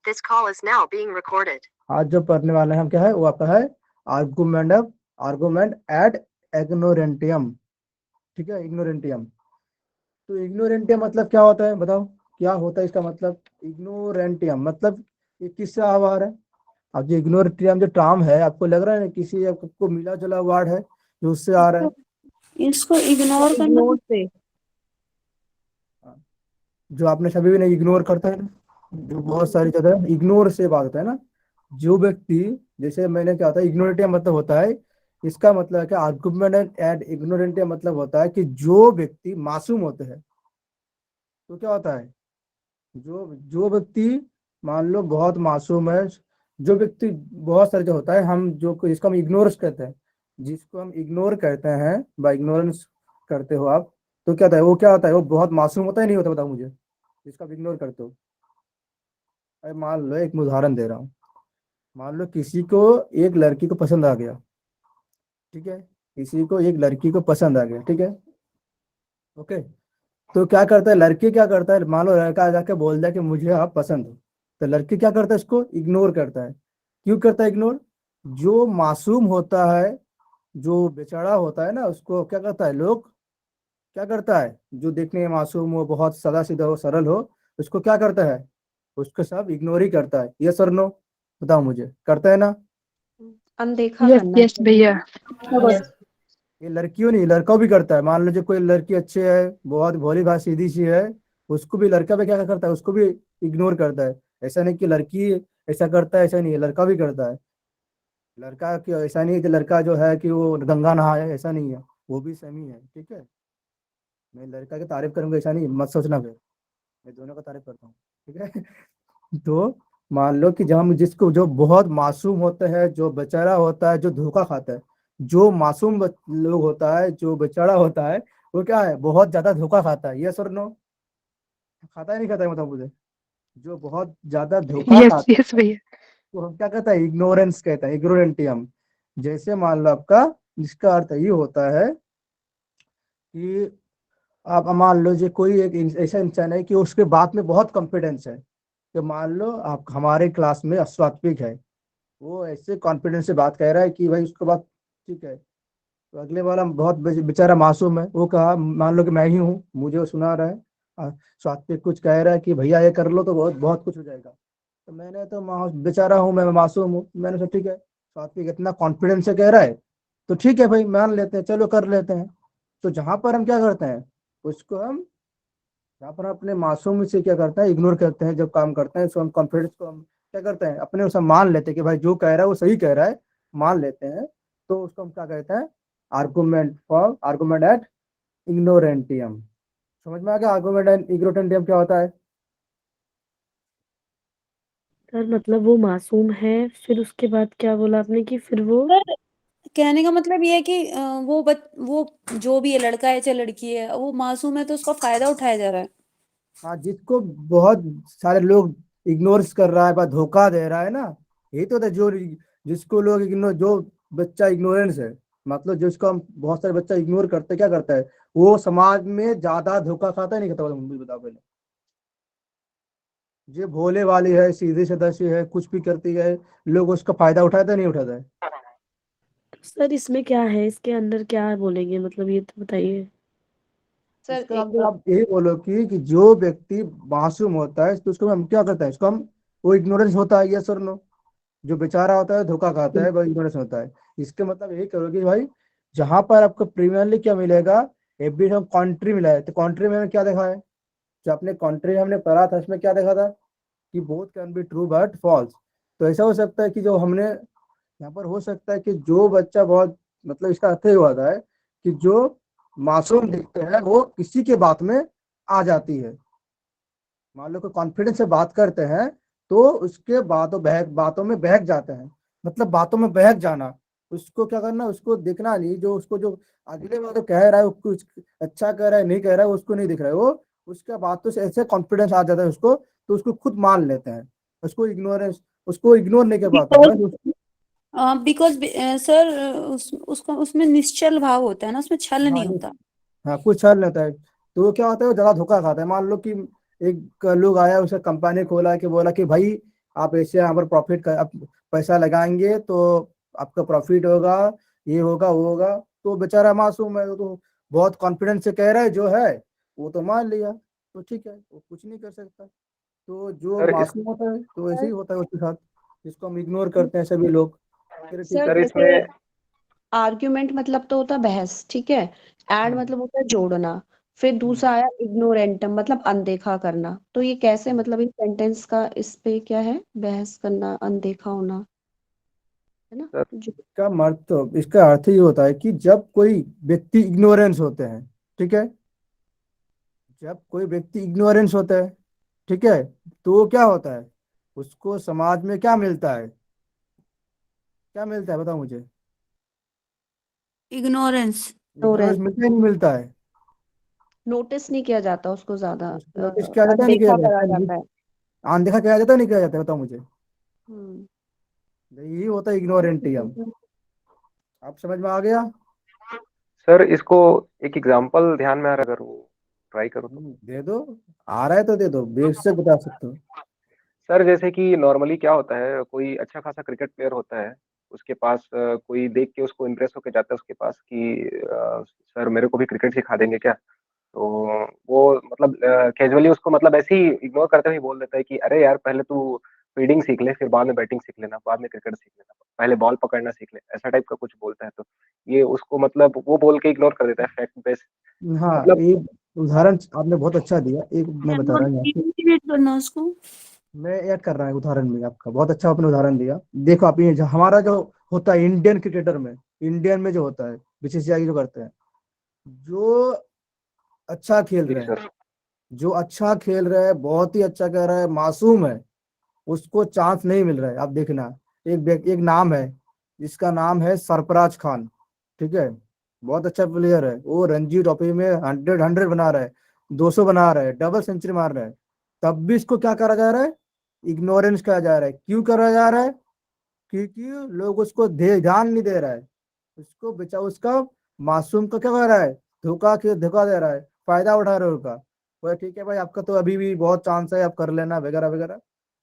This call is now being recorded. आज जो पढ़ने वाले हैं हम क्या है वो आपका है आर्गुमेंट एड इग्नोरेंटियम। ठीक है, इग्नोरेंटियम। तो इग्नोरेंटियम मतलब क्या होता है बताओ, क्या होता है इसका मतलब? इग्नोरेंटियम मतलब ये किससे आ रहा है? अब जो इग्नोरेंटियम जो टर्म है आपको लग रहा है ना किसी आपको मिला जुला वर्ड है जो उससे आ रहा है? इसको इग्नोर करना से जो आपने सभी भी नहीं इग्नोर करता है ना, जो बहुत सारी जगह इग्नोर से बात होता है ना। जो व्यक्ति, जैसे मैंने क्या होता है इग्नोरेंटियम मतलब होता है, इसका मतलब है कि आर्गुमेंट एंड इग्नोरेंटियम मतलब होता है कि जो व्यक्ति मासूम होते हैं। तो क्या होता है, जो जो व्यक्ति मान लो बहुत मासूम है, जो व्यक्ति बहुत सारे जो होता है हम जो जिसको हम इग्नोर कहते हैं, जिसको हम इग्नोर कहते हैं बाय इग्नोरेंस करते हो आप, तो क्या होता है वो, क्या होता है वो बहुत मासूम होता है नहीं होता, बताओ मुझे, जिसको आप इग्नोर करते हो। अरे मान लो एक उदाहरण दे रहा हूँ, मान लो किसी को एक लड़की को पसंद आ गया, ठीक है, किसी को एक लड़की को पसंद आ गया, ठीक है, ओके। तो क्या करता है लड़की, क्या करता है, मान लो लड़का जाके बोल दिया कि मुझे आप पसंद हो, तो लड़की क्या करता है इसको इग्नोर करता है। क्यों करता है इग्नोर? जो मासूम होता है, जो बेचारा होता है ना, उसको क्या करता है लोग, क्या करता है जो देखने में मासूम हो, बहुत सदा सीधा हो, सरल हो, उसको क्या करता है, उसको सब इग्नोर ही करता है। यस और नो, बताओ मुझे, करता है ना? अनदेखा यस करना यस भैया। बस। ये लड़कियों नहीं, लड़का भी करता है। मान लीजिए कोई लड़की अच्छी है, बहुत भोली भात सीधी सी है, उसको भी लड़का भी क्या करता है, उसको भी इग्नोर करता है। ऐसा नहीं कि लड़की ऐसा करता है, ऐसा नहीं है, लड़का भी करता है। लड़का की ऐसा नहीं है कि लड़का जो है कि वो गंगा नहाए, ऐसा नहीं है, वो भी सेम ही है, ठीक है। मैं लड़का की तारीफ करूंगा ऐसा नहीं, मत सोचना फिर, मैं दोनों का तारीफ करता हूँ, ठीक है। तो मान लो कि जब हम जिसको, जो बहुत मासूम होते हैं, जो बेचारा होता है, जो धोखा खाता है, जो मासूम लोग होता है, जो बेचारा होता है, वो क्या है, बहुत ज्यादा धोखा खाता है। यस और नो, खाता है नहीं खाता है मतलब मुझे, जो बहुत ज्यादा धोखा यस खाता यस है भैया। तो हम क्या कहते हैं, इग्नोरेंस कहते हैं, इग्नोरेंटियम। जैसे मान लो आपका, जिसका अर्थ ये होता है कि आप मान लो जो कोई एक ऐसा इंसान है कि उसके बात में बहुत कॉन्फिडेंस है, कि मान लो आप हमारे क्लास में सात्विक है, वो ऐसे कॉन्फिडेंस से बात कह रहा है कि भाई उसके बात ठीक है। तो अगले वाला बहुत बेचारा मासूम है, वो कहा मान लो कि मैं ही हूँ, मुझे वो सुना रहा है, सात्विक कुछ कह रहा है कि भैया ये कर लो तो बहुत बहुत कुछ हो जाएगा। तो मैंने तो बेचारा हूँ, मैं मासूम हूँ, मैंने सोचा ठीक है, सात्विक इतना कॉन्फिडेंस से कह रहा है तो ठीक है भाई, मान लेते हैं, चलो कर लेते हैं। तो जहां पर हम क्या करते हैं, उसको हम, जहाँ पर हम अपने मासूम से क्या करते हैं, इग्नोर करते हैं, जब काम करते हैं तो हम कॉन्फिडेंस को हम क्या करते हैं, अपने उसे मान लेते हैं कि भाई जो कह रहा है वो सही कह रहा है, मान लेते हैं। तो उसको हम क्या कहते हैं, आर्गुमेंट एट इग्नोरेंटियम। समझ में आ गया आर्गुमेंट एट इग्नोरेंटियम क्या होता है? सर मतलब वो मासूम है, फिर उसके बाद क्या बोला आपने कि फिर वो सर कहने का मतलब ये है कि वो जो भी है, लड़का है चाहे लड़की है, वो मासूम है तो उसका फायदा उठाया जा रहा है। हाँ, जिसको बहुत सारे लोग इग्नोर कर रहा है, बस धोखा दे रहा है ना, यही तो था जो, जिसको लोग इग्नोर, जो बच्चा इग्नोरेंस है, मतलब जिसको हम बहुत सारे बच्चा इग्नोर करते क्या करता है, वो समाज में ज्यादा धोखा खाता है नहीं खाता, मुझे बताओ पहले। जो भोले वाली है, सीधी सादी है, कुछ भी करती है, लोग उसका फायदा उठाता है नहीं उठाता है? सर इसमें क्या है, इसके अंदर क्या बोलेंगे, मतलब ये तो बताइए। सर इसका अंदर आप यही बोलो कि जो व्यक्ति मासूम होता है तो उसको हम क्या करते हैं, इसको हम, वो इग्नोरेंस होता है। यस और नो, जो बेचारा होता है, धोखा खाता है, वो इग्नोरेंस होता है। इसके मतलब यही करो कि भाई जहां पर आपको प्रीमियरली क्या मिलेगा, एवरी हम कंट्री मिला है, तो कंट्री में क्या देखा है, जो अपने कंट्री हमने पढ़ा था उसमें क्या देखा था कि both can be true but false. तो ऐसा हो सकता है कि जो हमने यहाँ पर, हो सकता है कि जो बच्चा बहुत, मतलब इसका अर्थ ये हुआ था है कि जो मासूम दिखते हैं वो किसी के बात में आ जाती है। मान लो कोई कॉन्फिडेंस से बात करते हैं तो उसके बातों में बहक जाते हैं, मतलब बातों में बहक जाना। उसको क्या करना, उसको देखना नहीं, जो उसको जो अगले बात कह रहा है वो कुछ अच्छा कह रहा है नहीं कह रहा है उसको नहीं दिख रहा है, वो उसके बातों से ऐसे कॉन्फिडेंस आ जाता है उसको, तो उसको खुद मान लेते हैं, उसको इग्नोर नहीं कर पाते हैं बिकॉज बस बिकॉज सर उसका उसमें निश्चल भाव होता है ना, उसमें छल हाँ नहीं होता। हाँ, कुछ हल रहता है। तो वो क्या होता है, वो ज्यादा धोखा खाता है। मान लो कि एक लोग आया, उसे कंपनी खोला कि बोला कि भाई आप ऐसे यहाँ पर प्रॉफिट कर, आप पैसा लगाएंगे तो आपका प्रॉफिट होगा, ये होगा वो होगा। तो बेचारा मासूम है, वो तो बहुत कॉन्फिडेंस से कह रहा है, जो है वो तो मान लिया, तो ठीक है, वो कुछ नहीं कर सकता। तो जो सर इस मासूम होता है तो ऐसे सर ही होता है उसके साथ, जिसको हम इग्नोर करते हैं सभी लोग। फिर ठीक सर है। सर जैसे इसमें आर्ग्यूमेंट मतलब तो होता है बहस, ठीक है। एड हम्म, मतलब होता है जोड़ना। फिर हम्म, दूसरा आया इग्नोरेंटम मतलब अनदेखा करना। तो ये कैसे, हम्म। मतलब इन सेंटेंस का इस पे क्या है, बहस करना, अनदेखा होना, है ना? सर जो का मतलब, इसका अर्थ ये होता है कि जब कोई व्यक्ति इग्नोरेंस होते हैं, ठीक है, जब कोई व्यक्ति इग्नोरेंस होता है, ठीक है, तो वो क्या होता है, उसको समाज में क्या मिलता है, क्या मिलता है बताओ मुझे। इग्नोरेंस। इग्नोरेंस इग्नोरेंस, मिलता ही नहीं मिलता है। नोटिस नहीं किया जाता उसको ज्यादा, उसको नोटिस किया जाता है नहीं किया अनदेखा करा जाता, जाता है। अनदेखा किया जाता है नहीं किया जाता है, बताओ मुझे। हम्म। यही होता है इग्नोरेंटियम। आप समझ में आ गया। सर इसको एक एग्जांपल ध्यान में आ रहा है, अगर वो ट्राई करो तो। दे दो, आ रहा है तो दे दो, बेशक बता सकते हो। सर जैसे कि नॉर्मली क्या होता है, कोई अच्छा खासा क्रिकेट प्लेयर होता है, उसके पास कोई देख के उसको इम्प्रेस होके जाता है उसके पास कि सर मेरे को भी क्रिकेट सिखा देंगे क्या। तो वो मतलब कैजुअली उसको मतलब ऐसे ही इग्नोर करते हुए बोल देता है कि अरे यार पहले तू फील्डिंग सीख ले, फिर बाद में बैटिंग सीख लेना, बाद में क्रिकेट सीख लेना, पहले बॉल पकड़ना सीख ले, ऐसा टाइप का कुछ बोलता है। तो ये उसको मतलब वो बोल के इग्नोर कर देता है फैक्ट बेस। हाँ, मतलब एक उदाहरण आपने बहुत अच्छा दिया, एक मैं बता रहा हूँ यहाँ पे। डिमोटिवेट करना उसको। मैं ऐड कर रहा हूँ उदाहरण में, आपका बहुत अच्छा आपने उदाहरण दिया। देखो आप, ये हमारा जो होता है इंडियन क्रिकेटर में, इंडियन में जो होता है, बीसीसीआई जो करते हैं, जो अच्छा खेल जी रहे हैं, सर। जो अच्छा खेल रहा है, बहुत ही अच्छा कर रहा है, मासूम है, उसको चांस नहीं मिल रहा है। आप देखना, एक नाम है, जिसका नाम है सरफराज खान, ठीक है, बहुत अच्छा प्लेयर है, वो रणजी ट्रॉफी में 100 बना रहा है, 200 बना रहा है, डबल सेंचुरी मार रहा है, तब भी इसको क्या करा जा रहा है, इग्नोरेंस करा जा रहा है। क्यों करा जा रहा है, क्योंकि लोग उसको ध्यान नहीं दे रहा है, उसको बेचा, उसका मासूम का क्या कर रहा है, धोखा दे रहा है, फायदा उठा रहे हो उसका। बोले ठीक है भाई, आपका तो अभी भी बहुत चांस है, आप कर लेना वगैरह वगैरह।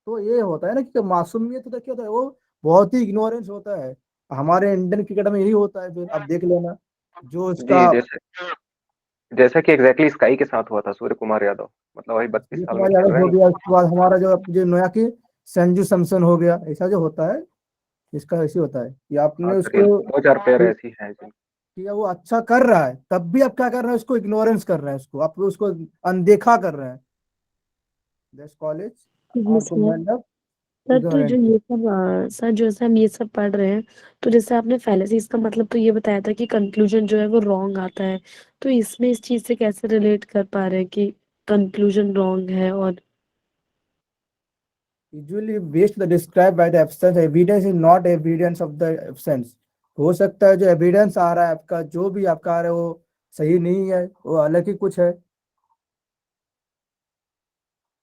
तो ये होता है ना कि मासूमियत तो क्या होता है, वो बहुत ही इग्नोरेंस होता है। हमारे इंडियन क्रिकेट में यही होता है, फिर आप देख लेना, जो जी उसका जैसे जैसा कि एग्जैक्टली स्काई के साथ हुआ था, सूर्य कुमार यादव, मतलब वही 32 ये साल में कुमार खेल यादव रहे हो हैं। गया, उसके बाद हमारा जो नया की संजू सैमसन हो गया, ऐसा जो होता है, इसका ऐसे होता है कि हाँ आपने सर, ये उसको, 2 4 पेयर ऐसी हैं जिन। कि वो अच्छा कर रहा है तब भी आप क्या कर रहे हैं, उसको इग्नोरेंस कर रहे हैं, उसको आप उसको अनदेखा कर रहे हैं। That's college sir argument of sir तो जो इग्नोरेंस। ये सब सर जैसे हम ये सब पढ़ रहे हैं, तो जैसे आपने फैलेसीज का मतलब तो ये बताया था कि कंक्लूजन जो है वो रॉन्ग आता है। तो इसमें इस चीज से कैसे रिलेट कर पा रहे हैं कि कंक्लूजन रॉन्ग है? और usually based the describe by the absence, evidence is not evidence of the absence. हो सकता है जो एविडेंस आ रहा है आपका, जो भी आपका आ रहा है, वो सही नहीं है, वो अलग ही कुछ है।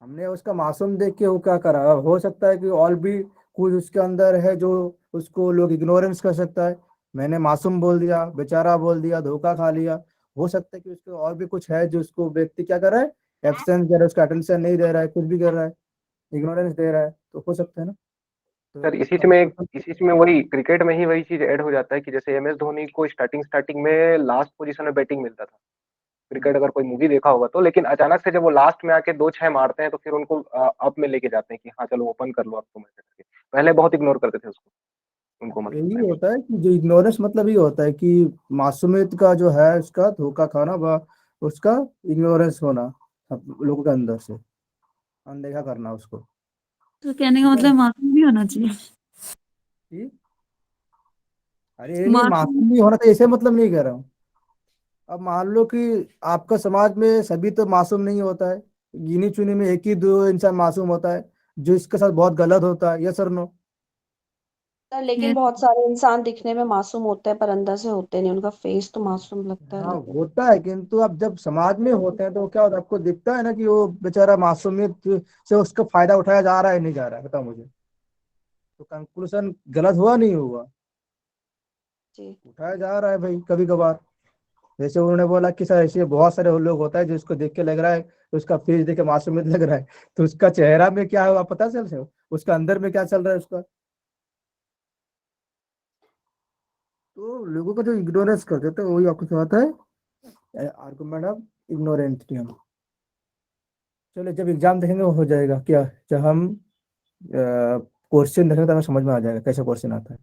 हमने उसका मासूम देख के वो क्या करा, हो सकता है कि और भी कुछ उसके अंदर है जो उसको लोग इग्नोरेंस कर सकता है। मैंने मासूम बोल दिया, बेचारा बोल दिया, धोखा खा लिया। हो सकता है कि उसको और भी कुछ है जो उसको व्यक्ति क्या कर रहा है, एब्सेंस दे रहा है, उसका अटेंशन नहीं दे रहा है, कुछ भी कर रहा है, इग्नोरेंस दे रहा है, तो हो सकता है ना। तो सर कंक्लूजन, इसी में वही क्रिकेट में ही वही चीज ऐड हो जाता है कि जैसे एम एस धोनी को स्टार्टिंग में लास्ट पोजीशन में बैटिंग मिलता था। क्रिकेट अगर कोई मूवी देखा होगा तो, लेकिन अचानक से जब वो लास्ट में आके 2 6 मारते हैं तो फिर उनको अप में लेके जाते हैं कि हाँ चलो ओपन कर लो अब तुम, ऐसे करके। पहले बहुत इग्नोर करते थे उसको, उनको मतलब यही टाइम। होता है कि जो इग्नोरेंस मतलब ये होता है कि मासूमियत का जो है उसका धोखा खाना, व उसका इग्नोरेंस होना, सब लोगों के अंदर से अनदेखा करना उसको। तो कहने का ठीक है। मतलब मासूम नहीं होना चाहिए। कि अरे ये नहीं, मासूम। मासूम नहीं होना तो ऐसे मतलब नहीं कह रहा हूँ। अब मान लो कि आपका समाज में सभी तो मासूम नहीं होता है, गिनी चुनी में एक ही दो इंसान मासूम होता है, जो इसके साथ बहुत गलत होता है, यस और नो। सर लेकिन ये बहुत सारे इंसान दिखने में मासूम होते हैं पर अंदर से होते नहीं, उनका फेस तो मासूम लगता है हाँ लेकिन। होता है, किंतु अब जब समाज में होते हैं तो क्या होता है, आपको दिखता है ना कि वो बेचारा मासूमियत से उसका फायदा उठाया जा रहा है नहीं जा रहा है, बताओ मुझे। तो कंक्लूजन गलत हुआ नहीं हुआ, जी। उठाया जा रहा है भाई कभी कभार। जैसे उन्होंने बोला कि सर ऐसे बहुत सारे लोग होता है जिसको देख के लग रहा है, उसका फेस देख के मासूमियत लग रहा है, तो उसका चेहरा में क्या है आप पता चल से उसका अंदर में क्या चल रहा है उसका। तो लोगों का जो इग्नोरेंस कर देते हैं वही आपको क्या होता है, आर्गुमेंट ऑफ इग्नोरेंटियम। चलो जब एग्जाम देखेंगे वो हो जाएगा क्या, जब हम क्वेश्चन देखेंगे तो हमें समझ में आ जाएगा कैसा क्वेश्चन आता है।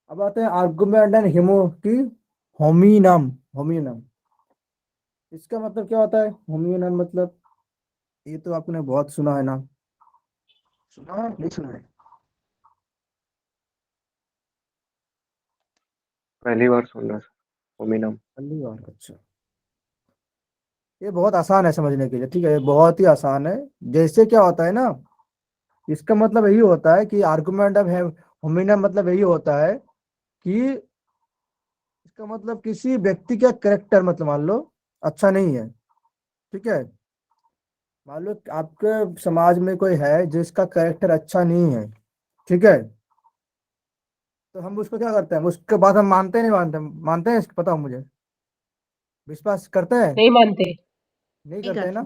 अब आते हैं आर्गुमेंट एंड हिमो की होमिनम। होमिनम इसका मतलब क्या होता है, होमिनम मतलब, ये तो आपने बहुत सुना है ना, सुना है नहीं सुना है? पहली बार सुन रहा सर ओमिनम। पहली बार, अच्छा। ये बहुत आसान है समझने के लिए, ठीक है, ये बहुत ही आसान है। जैसे क्या होता है ना, इसका मतलब यही होता है कि आर्गुमेंट ऑफ होमिनम मतलब यही होता है कि इसका मतलब किसी व्यक्ति का करेक्टर मतलब मान लो अच्छा नहीं है, ठीक है। मान लो आपके समाज में कोई है जिसका करेक्टर अच्छा नहीं है, ठीक है, तो हम उसको क्या करते हैं, उसके बाद हम मानते नहीं मानते, मानते हैं इसको, पता हो मुझे, विश्वास करते हैं, नहीं मानते। नहीं नहीं करते हैं करते। ना।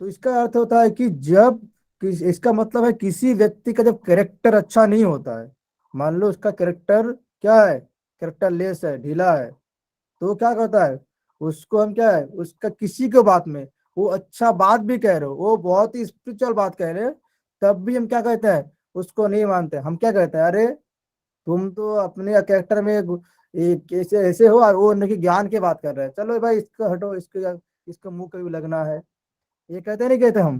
तो इसका अर्थ होता है कि जब इसका मतलब है किसी व्यक्ति का जब करेक्टर अच्छा नहीं होता है, मान लो उसका करेक्टर क्या है, करेक्टर लेस है, ढीला है, तो वो क्या करता है, उसको हम क्या है, उसका किसी के बात में वो अच्छा बात भी कह रहे हो, वो बहुत ही स्पिरिचुअल बात कह रहे हो, तब भी हम क्या कहते हैं, उसको नहीं मानते। हम क्या कहते हैं, अरे तुम तो अपने कैरेक्टर में एक ऐसे ऐसे हो, और वो उनकी ज्ञान की बात कर रहे हैं, चलो भाई इसको हटो, इसके इसका मुंह कभी लगना है, ये कहते नहीं कहते हम।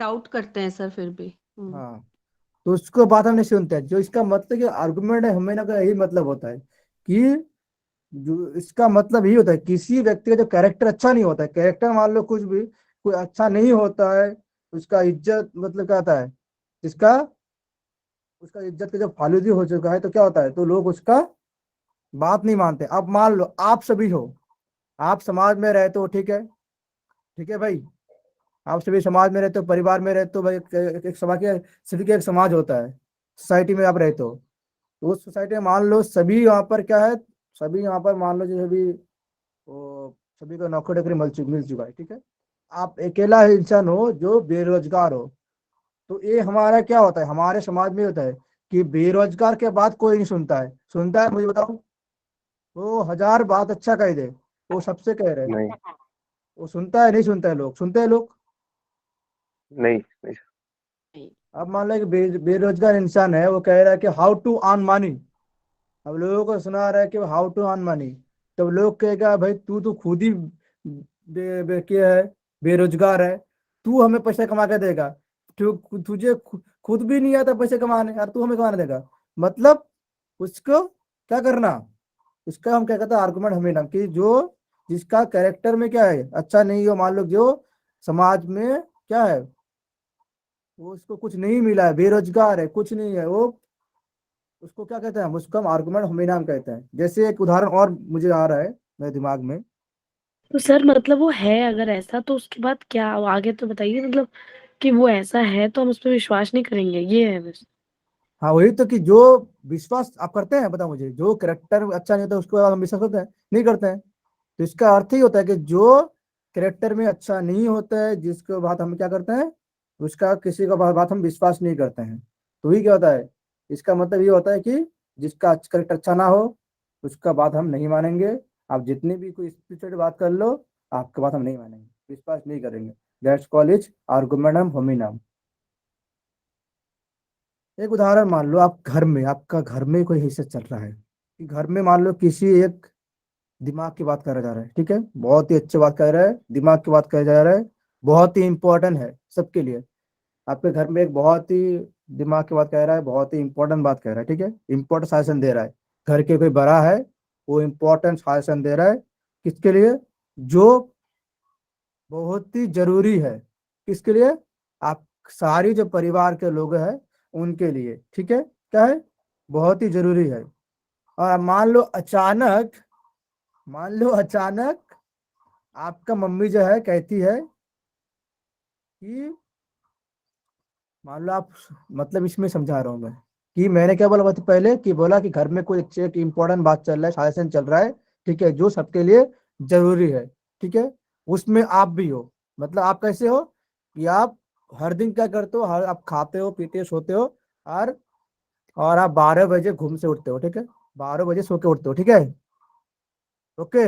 डाउट करते हैं सर फिर भी। हाँ, तो उसको बात हम नहीं सुनते हैं। जो इसका मतलब कि आर्गुमेंट है हमें ना का यही मतलब होता है कि जो इसका मतलब यही होता है किसी व्यक्ति का जो कैरेक्टर अच्छा नहीं होता है, कैरेक्टर मान लो कुछ भी कोई अच्छा नहीं होता है, उसका इज्जत मतलब क्या होता है, जिसका उसका इज्जत का जब फालूदी हो चुका है तो क्या होता है, तो लोग उसका बात नहीं मानते। अब मान लो आप सभी हो, आप समाज में रहते हो, ठीक है, ठीक है भाई, आप सभी समाज में रहते हो, परिवार में रहते हो भाई, एक समाज के सभी का एक समाज होता है, सोसाइटी में आप रहते हो। तो उस सोसाइटी में मान लो सभी यहाँ पर क्या है, सभी यहाँ पर मान लो जैसे भी वो सभी को नौकरी नौकरी मिल चुका है, ठीक है, आप अकेला ही इंसान हो जो बेरोजगार हो। तो ये हमारा क्या होता है, हमारे समाज में होता है कि बेरोजगार के बाद कोई नहीं सुनता है, सुनता है मुझे बताओ, वो हजार बात अच्छा कह दे, वो सबसे कह रहे हैं, नहीं वो सुनता है नहीं सुनता है, लोग सुनते हैं लोग। नहीं नहीं सर। नहीं। अब मान लो कि बेरोजगार इंसान है, वो कह रहा है कि हाउ टू अर्न मनी, अब लोगों को सुना रहा है कि हाउ टू अर्न मनी, तब लोग कहेगा भाई तू तो खुद ही क्या है, बेरोजगार है, तू हमें पैसे कमा के देगा, तुझे खुद भी नहीं आता पैसे कमाने, यार तू हमें कमाने देगा, मतलब उसको क्या करना, इसका हम क्या कहते हैं आर्गुमेंट हमें नाम कि जो जिसका कैरेक्टर में क्या है अच्छा नहीं हो, मान लो जो समाज में क्या है, वो उसको कुछ नहीं मिला है, बेरोजगार है, कुछ नहीं है वो, उसको क्या कहते हैं हम, उसको हम आर्गुमेंट हमें नाम कहते हैं। जैसे एक उदाहरण और मुझे आ रहा है मेरे दिमाग में। तो सर मतलब वो है अगर ऐसा तो उसके बाद क्या आगे तो बताइए, मतलब कि वो ऐसा है तो हम उस पर विश्वास नहीं करेंगे, ये है बस। हाँ वही तो, कि जो विश्वास आप करते हैं, बताओ मुझे, जो करेक्टर अच्छा नहीं होता उसके बाद हम विश्वास करते हैं, नहीं करते हैं। तो इसका अर्थ ही होता है कि जो करेक्टर में अच्छा नहीं होता है जिसके बात हम क्या करते हैं, उसका किसी का बात हम विश्वास नहीं करते हैं। तो ही क्या होता है, इसका मतलब ये होता है कि जिसका करेक्टर अच्छा ना हो उसका बात हम नहीं मानेंगे। आप जितनी भी कोई स्पिरिचुअल बात कर लो, आपकी बात हम नहीं मानेंगे, विश्वास नहीं करेंगे। That's called is argumentum hominem. एक उदाहरण मान लो, आप घर में, आपका घर में कोई हिस्सा चल रहा है, कि घर में मान लो किसी एक दिमाग की बात करा जा रहा है, ठीक है, बहुत ही अच्छी बात कर रहा है, दिमाग की बात करा जा रहा है, बहुत ही इंपॉर्टेंट है सबके लिए। आपके घर में एक बहुत ही दिमाग की बात कह रहा है, बहुत ही इंपॉर्टेंट बात कह रहा है, ठीक है, इंपॉर्टेंट शासन दे रहा है, घर के कोई बड़ा है, वो इंपॉर्टेंट शासन दे रहा है, किसके लिए, जो बहुत ही जरूरी है, किसके लिए, आप सारी जो परिवार के लोग हैं उनके लिए, ठीक है, क्या है, बहुत ही जरूरी है। और मान लो अचानक आपका मम्मी जो है कहती है कि, मान लो आप, मतलब इसमें समझा रहा हूँ मैं, कि मैंने क्या बोला था पहले, कि बोला कि घर में कोई एक इंपॉर्टेंट बात चल रहा है, शासन चल रहा है, ठीक है, जो सबके लिए जरूरी है, ठीक है, उसमें आप भी हो। मतलब आप कैसे हो कि आप हर दिन क्या करते हो, हर आप खाते हो पीते हो सोते हो, और और आप 12 बजे घूम से उठते हो, ठीक है, 12 बजे सो के उठते हो, ठीक है। ओके,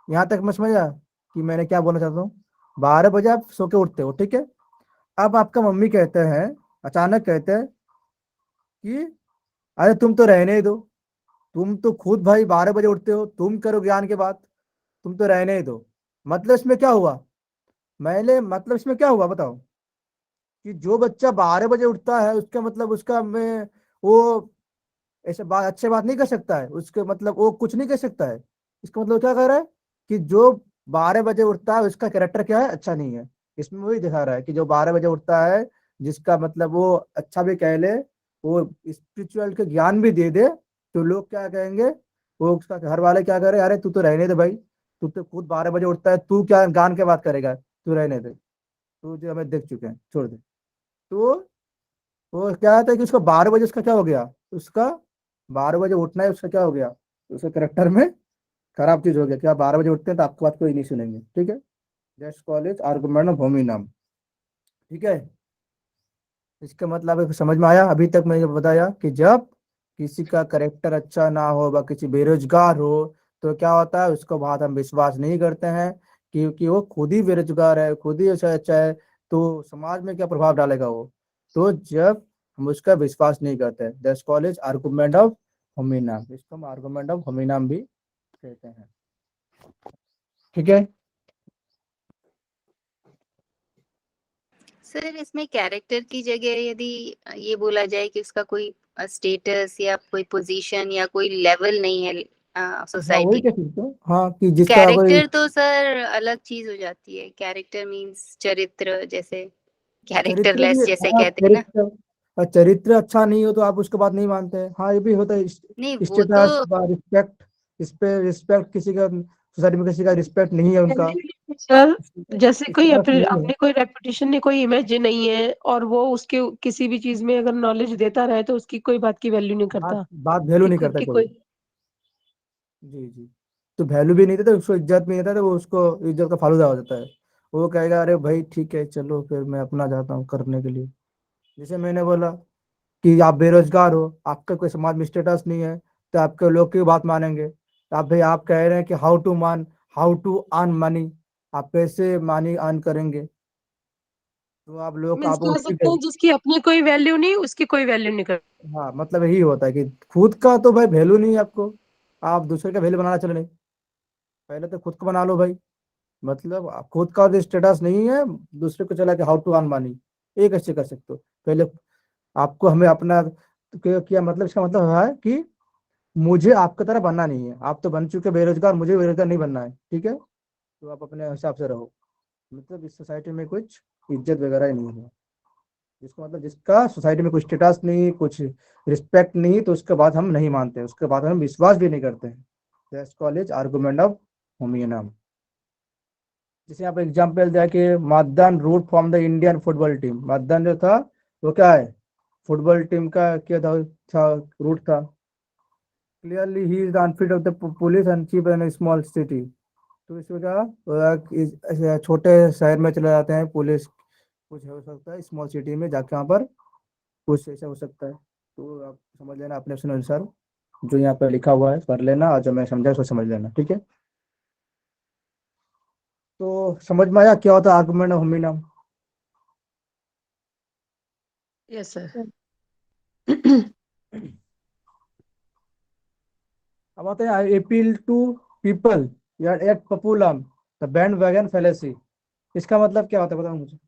यहाँ तक मैं समझ आया कि मैंने क्या बोलना चाहता हूँ। 12 बजे आप सो के उठते हो, ठीक है। अब आपका मम्मी कहते हैं, अचानक कहते हैं कि अरे तुम तो रहने ही दो, तुम तो खुद भाई 12 बजे उठते हो, तुम करो ज्ञान की बात, तुम तो रहने ही दो। मतलब इसमें क्या हुआ, मैंने मतलब इसमें क्या हुआ बताओ, कि जो बच्चा 12 बजे उठता है उसका मतलब उसका में वो ऐसे बात अच्छे बात नहीं कर सकता है, उसके मतलब वो कुछ नहीं कर सकता है। इसका मतलब क्या कह रहा है कि जो 12 बजे उठता है उसका कैरेक्टर क्या है, अच्छा नहीं है। इसमें वही दिखा रहा है कि जो 12 बजे उठता है, जिसका मतलब वो अच्छा भी कह ले, वो स्पिरिचुअल के ज्ञान भी दे दे, तो लोग क्या कहेंगे, वो उसका घर वाले क्या कह रहे, अरे तू तो रहने दे भाई, तू तो खुद 12 बजे उठता है, तू क्या ज्ञान के बात करेगा, तू रहने दे, तू जो हमें देख चुके हैं, छोड़ दे। तो वो क्या होता है कि उसका 12 बजे उसका क्या हो गया, उसका 12 बजे उठना है, उसका क्या हो गया, उसके करेक्टर में खराब चीज हो गया कि आप 12 बजे उठते हैं तो आपकी बात कोई नहीं सुनेंगे, ठीक है। That's called argument of hominem, ठीक है। इसका मतलब है, समझ में आया अभी तक मैंने बताया कि जब किसी का करेक्टर अच्छा ना हो व किसी बेरोजगार हो, तो क्या होता है, उसको बात हम विश्वास नहीं करते हैं, क्योंकि वो खुद ही बेरोजगार है, खुद ही अच्छा है, तो समाज में क्या प्रभाव डालेगा वो। तो जब हम उसका विश्वास नहीं करते, that's called argument of hominem, इसको हम आर्गुमेंट ऑफ होमिनम भी कहते हैं, ठीक है। सर इसमें कैरेक्टर की जगह यदि ये बोला जाए कि उसका कोई स्टेटस या कोई पोजीशन या कोई लेवल नहीं है हाँ वही सोसाइटी कह में, सकते हो, हाँ कि जिसका कोई कैरेक्टर तो सर अलग चीज हो जाती है। कैरेक्टर मीन्स चरित्र, जैसे चरित्र भी, कैरेक्टरलेस जैसे हाँ कहते हैं ना। चरित्र, और चरित्र अच्छा नहीं हो तो आप उसके बात नहीं मानते हैं, हाँ ये भी होता है। नहीं वो तो स्टेटस रिस्पेक्ट, इस पे रिस्पेक्ट, किसी का सोसाइटी में किसी का रिस्पेक्ट नहीं है उनका, सर जैसे कोई स्टेटस नहीं है। अपने कोई रेपुटेशन नहीं, कोई इमेज नहीं है, और वो उसके किसी भी चीज में अगर नॉलेज देता रहे तो उसकी कोई बात की वैल्यू नहीं बात करता बात वैल्यू कि नहीं खुद करता की कोई। कोई। जी जी, तो वैल्यू भी नहीं देता, उसको इज्जत नहीं देता, तो वो उसको इज्जत का फालूदा हो जाता है। वो कहेगा अरे भाई ठीक है चलो फिर मैं अपना जाता हूँ करने के लिए। जैसे मैंने बोला कि आप बेरोजगार हो, आपका कोई समाज में स्टेटस नहीं है, तो आपके लोग की बात मानेंगे। तो आप भाई आप कह रहे हैं कि हाउ टू अर्न मनी, आप कैसे मनी अर्न करेंगे, तो आप लोग मीन्स आप कह उसकी सकते हैं जिसकी अपनी कोई वैल्यू नहीं, उसकी कोई वैल्यू नहीं करता। हाँ मतलब यही होता है कि खुद का तो भाई वैल्यू नहीं है आपको, आप दूसरे का वैल्यू बनाना चले नहीं, पहले तो खुद को बना लो भाई। मतलब खुद का तो स्टेटस नहीं है, दूसरे को चला के हाउ टू अर्न मनी, ये कैसे कर सकते हो पहले। आपको हमें अपना क्या मतलब, इसका मतलब है कि मुझे आपकी तरह बनना नहीं है, आप तो बन चुके बेरोजगार, मुझे बेरोजगार नहीं बनना है, ठीक है। तो आप अपने हिसाब से रहो, मतलब इस सोसाइटी में कुछ इज्जत वगैरह ही नहीं है, जिसको मतलब जिसका सोसाइटी में कुछ स्टेटस नहीं, कुछ रिस्पेक्ट नहीं, तो उसके बाद हम नहीं मानते, उसके बाद हम विश्वास भी नहीं करते हैं। That's called argument of hominem. जैसे यहाँ पे एग्जाम्पल दिया कि मतदान root from the Indian football team, मतदान जो था वो क्या है, फुटबॉल टीम का क्या था रूट था। Clearly he is the unfit of the police and chief in small city. तो इसमें क्या ऐसे छोटे शहर में चले जाते हैं पुलिस, कुछ हो सकता है स्मॉल सिटी में जाके वहाँ पर कुछ ऐसा हो सकता है। तो आप समझ लेना अपने ऑप्शन अनुसार, जो यहाँ पर लिखा हुआ है पढ़ लेना, और जो मैं समझा उसको समझ लेना, ठीक है। तो समझ में आया क्या होता है argument of hominem. Yes sir. अब आते हैं अपील टू पीपल या ad populum the bandwagon fallacy. इसका मतलब क्या होता है बताओ मुझे,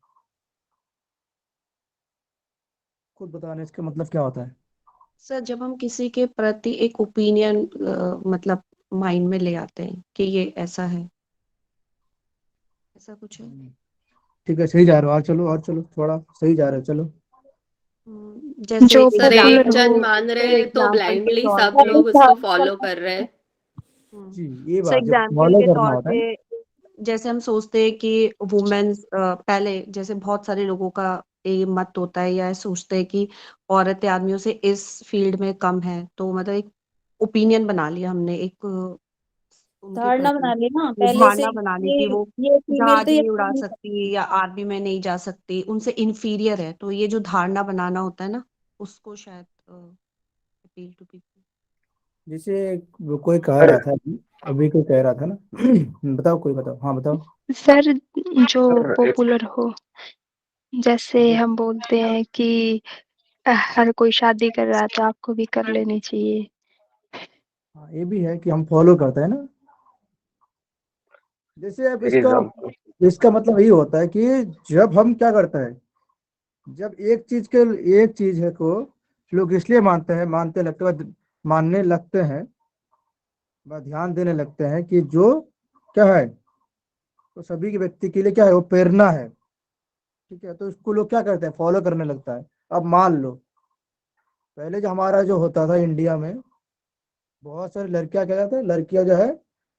खुद बताने इसका मतलब क्या होता है। सर जब हम किसी के प्रति एक ओपिनियन मतलब माइंड में ले आते हैं कि ये ऐसा है, ऐसा कुछ है। ठीक है सही जा रहे हो, और चलो और चलो, थोड़ा सही जा रहे हो, चलो। जैसे जो सर पॉपुलर एक एग्जाम्पल जन हो। मान रहे हैं तो एग्जाम्पल के ब्लाइंडली तौर सब पे लोग उसको फॉलो कर रहे हैं। जी ये सो बात जब एग्जाम्पल फॉलो के करना तौर होता है। पे जैसे हम सोचते हैं कि वुमेन्स पहले जैसे बहुत सारे लोगों का मत होता है या सोचते हैं कि औरतें आदमियों से इस फील्ड में कम है, तो मतलब एक ओपिनियन बना लिया हमने, एक उनके धारणा प्रति बना ली ना ये पहले से धारणा बना ली ये कि वो ये फीमेल जहाज तो ये नहीं कर उड़ा नहीं सकती सकती। या आर्मी में नहीं जा सकती, उनसे इन्फीरियर है, तो ये जो धारणा बनाना होता है ना, उसको शायद अपील टू पीपल। जैसे वो कोई कह सर रहा था अभी कोई कह रहा था ना बताओ, कोई बताओ, हाँ बताओ। सर जो सर एक पॉपुलर हो, जैसे हम बोलते हैं कि हर कोई शादी कर रहा है तो आपको भी कर लेनी चाहिए। हाँ, ये भी है कि हम फॉलो करते हैं ना। जैसे अब एक इसका एग्जाम्पल इसका मतलब यही होता है कि जब हम क्या करते हैं, जब एक चीज है को लोग इसलिए मानने लगते हैं व ध्यान देने लगते हैं कि जो क्या है, तो सभी के व्यक्ति के लिए क्या है, वो प्रेरणा है। ठीक है, तो उसको लोग क्या करते हैं, फॉलो करने लगता है। अब मान लो पहले जो हमारा जो होता था इंडिया में, बहुत सारी लड़कियां क्या कहते हैं, लड़कियां जो है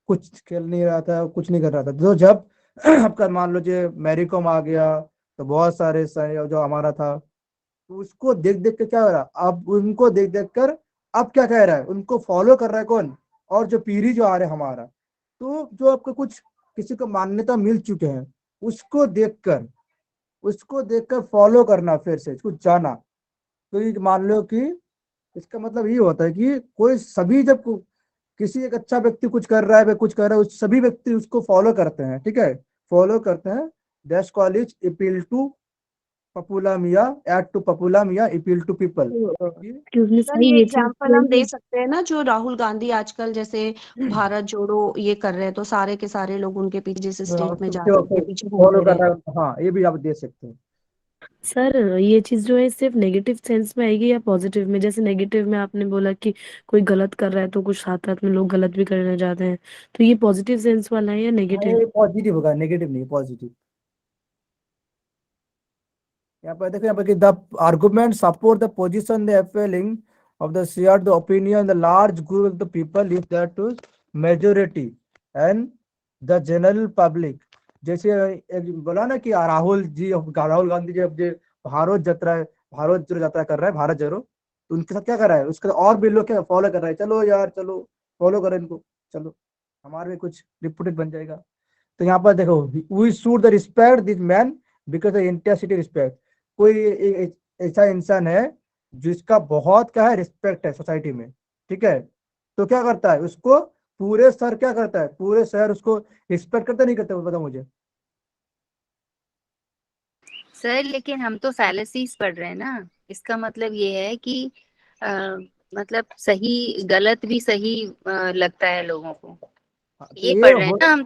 कुछ खेल नहीं रहा था, कुछ नहीं कर रहा था। तो जब आपका मान लो जो मैरी कॉम आ गया, तो बहुत सारे जो हमारा था, तो उसको देख देख के क्या हो रहा, अब उनको देख देख कर अब क्या कह रहा है, उनको फॉलो कर रहा है कौन, और जो पीढ़ी जो आ रहा है हमारा, तो जो आपको कुछ किसी को मान्यता मिल चुके हैं, उसको देखकर फॉलो करना, फिर से इसको जाना। तो ये मान लो कि इसका मतलब ये होता है कि कोई सभी जब किसी एक अच्छा व्यक्ति कुछ कर रहा है, वह कुछ कर रहा है, सभी व्यक्ति उसको फॉलो करते हैं। ठीक है, फॉलो करते हैं। That's called appeal to popula mia, ad to popula mia, appeal to people. Excuse me sir sir, ये ये चीज एग्जाम्पल तो हम दे है सकते हैं ना, जो राहुल गांधी आजकल जैसे भारत जोड़ो ये कर रहे हैं, तो सारे के सारे लोग उनके पीछे, जिस स्टेट में जा रहे हैं उनके पीछे फॉलो घूमते कर रहे। रहा है, हाँ ये भी आप दे सकते हैं। सर। ये चीज जो है सिर्फ नेगेटिव सेंस में आएगी या पॉजिटिव में? जैसे नेगेटिव में आपने बोला कि कोई गलत कर रहा है तो कुछ साथ साथ में लोग गलत भी करने जाते हैं, तो ये पॉजिटिव सेंस वाला है या हाँ नेगेटिव? ये पॉजिटिव होगा, नेगेटिव नहीं, पॉजिटिव। यहाँ पर देखो, यहाँ पर कि the argument support the position the feeling of the share the opinion the large group of the people if that to majority and the general public. जैसे एक बोला ना कि राहुल गांधी जी अब जो भारत जोड़ो यात्रा कर रहा है, भारत जोड़ो, तो उनके साथ क्या कर रहा है, उसके साथ और भी लोग क्या फॉलो कर रहे हैं, चलो यार चलो फॉलो करें इनको, चलो हमारे भी कुछ रिपुटेड बन जाएगा। तो यहाँ पर देखो, we should the respect this man because the intensity respect. कोई ऐसा इंसान है जिसका बहुत क्या है, रिस्पेक्ट है सोसाइटी में। ठीक है, तो क्या करता है, उसको पूरे शहर क्या करता है, पूरे शहर उसको रिस्पेक्ट करते नहीं करते, बताओ मुझे। सर लेकिन हम तो फैलेसीज पढ़ रहे हैं ना, इसका मतलब ये है कि आ, मतलब सही गलत भी सही लगता है लोगों को, हाँ, तो ये ये पढ़ रहे हैं हो ना हम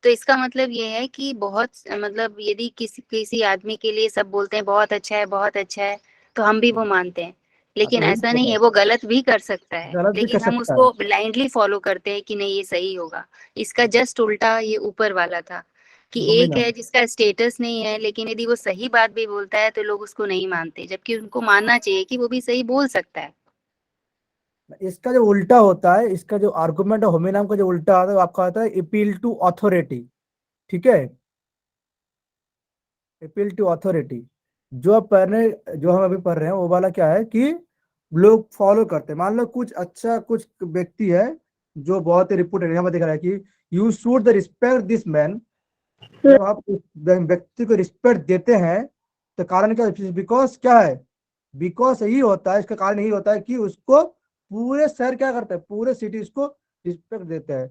तो इसका मतलब ये है कि बहुत मतलब यदि किसी किसी आदमी के लिए सब बोलते हैं बहुत अच्छा है बहुत अच्छा है, तो हम भी वो मानते हैं। हाँ, तो लेकिन वही ऐसा होता नहीं है, है, वो गलत भी कर सकता है, गलत भी कर लेकिन हम सकता है। उसको ब्लाइंडली फॉलो करते हैं कि नहीं ये सही होगा। इसका जस्ट उल्टा ये ऊपर वाला था कि हमें एक ना, है जिसका स्टेटस नहीं है, लेकिन यदि वो सही बात भी बोलता है तो लोग उसको नहीं मानते, जबकि उनको मानना चाहिए कि वो भी सही बोल सकता है। इसका जो उल्टा होता है, इसका जो आर्गुमेंट है होमिनाम का जो उल्टा आता है, वो आपका आता है अपील टू अथॉरिटी। ठीक है, अपील टू अथॉरिटी। जो हम अभी पढ़ रहे हैं वो वाला क्या है कि लोग फॉलो करते हैं। मान लो कुछ व्यक्ति है जो बहुत ही रिपोर्टेड, यहाँ पर दिख रहा है कि you should the respect this man. जब आप उस व्यक्ति को रिस्पेक्ट देते हैं, तो कारण क्या है, बिकॉज क्या है, बिकॉज यही होता है, इसका कारण यही होता है कि उसको पूरे शहर क्या करता है, पूरे सिटी उसको रिस्पेक्ट देते हैं।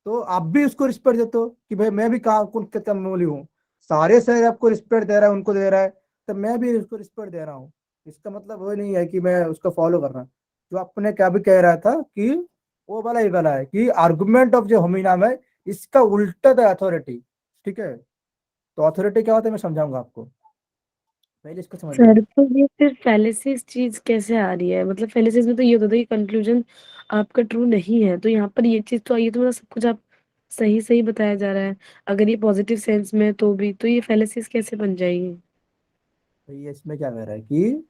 तो आप भी उसको रिस्पेक्ट देते हो कि भाई मैं भी कौन कितना मामूली हूँ, सारे शहर आपको रिस्पेक्ट दे रहा है, उनको दे रहा है, तो मैं भी उसको रिस्पेक्ट दे रहा हूँ। इसका मतलब वो नहीं है कि मैं उसको फॉलो कर रहा हूँ। जो आपने क्या भी कह रहा था कि वो वाला ही वाला है कि आर्गुमेंट ऑफ जो होमिनाम है, इसका उल्टा है अथॉरिटी। ठीक है, तो अथॉरिटी क्या होता है मैं समझाऊंगा आपको, पहले इसको समझ लो। सर तो ये फिर फेलिसिस चीज कैसे आ रही है? मतलब फेलिसिस में तो ये होता था कि कंक्लूजन आपका ट्रू नहीं है, तो यहाँ पर ये चीज तो आई है, तो मतलब सब कुछ आप सही सही बताया जा रहा है। अगर ये पॉजिटिव सेंस में है तो भी, तो ये फेलिसिस कैसे बन जाएगी? तो ये इसमें क्या कह रहा है कि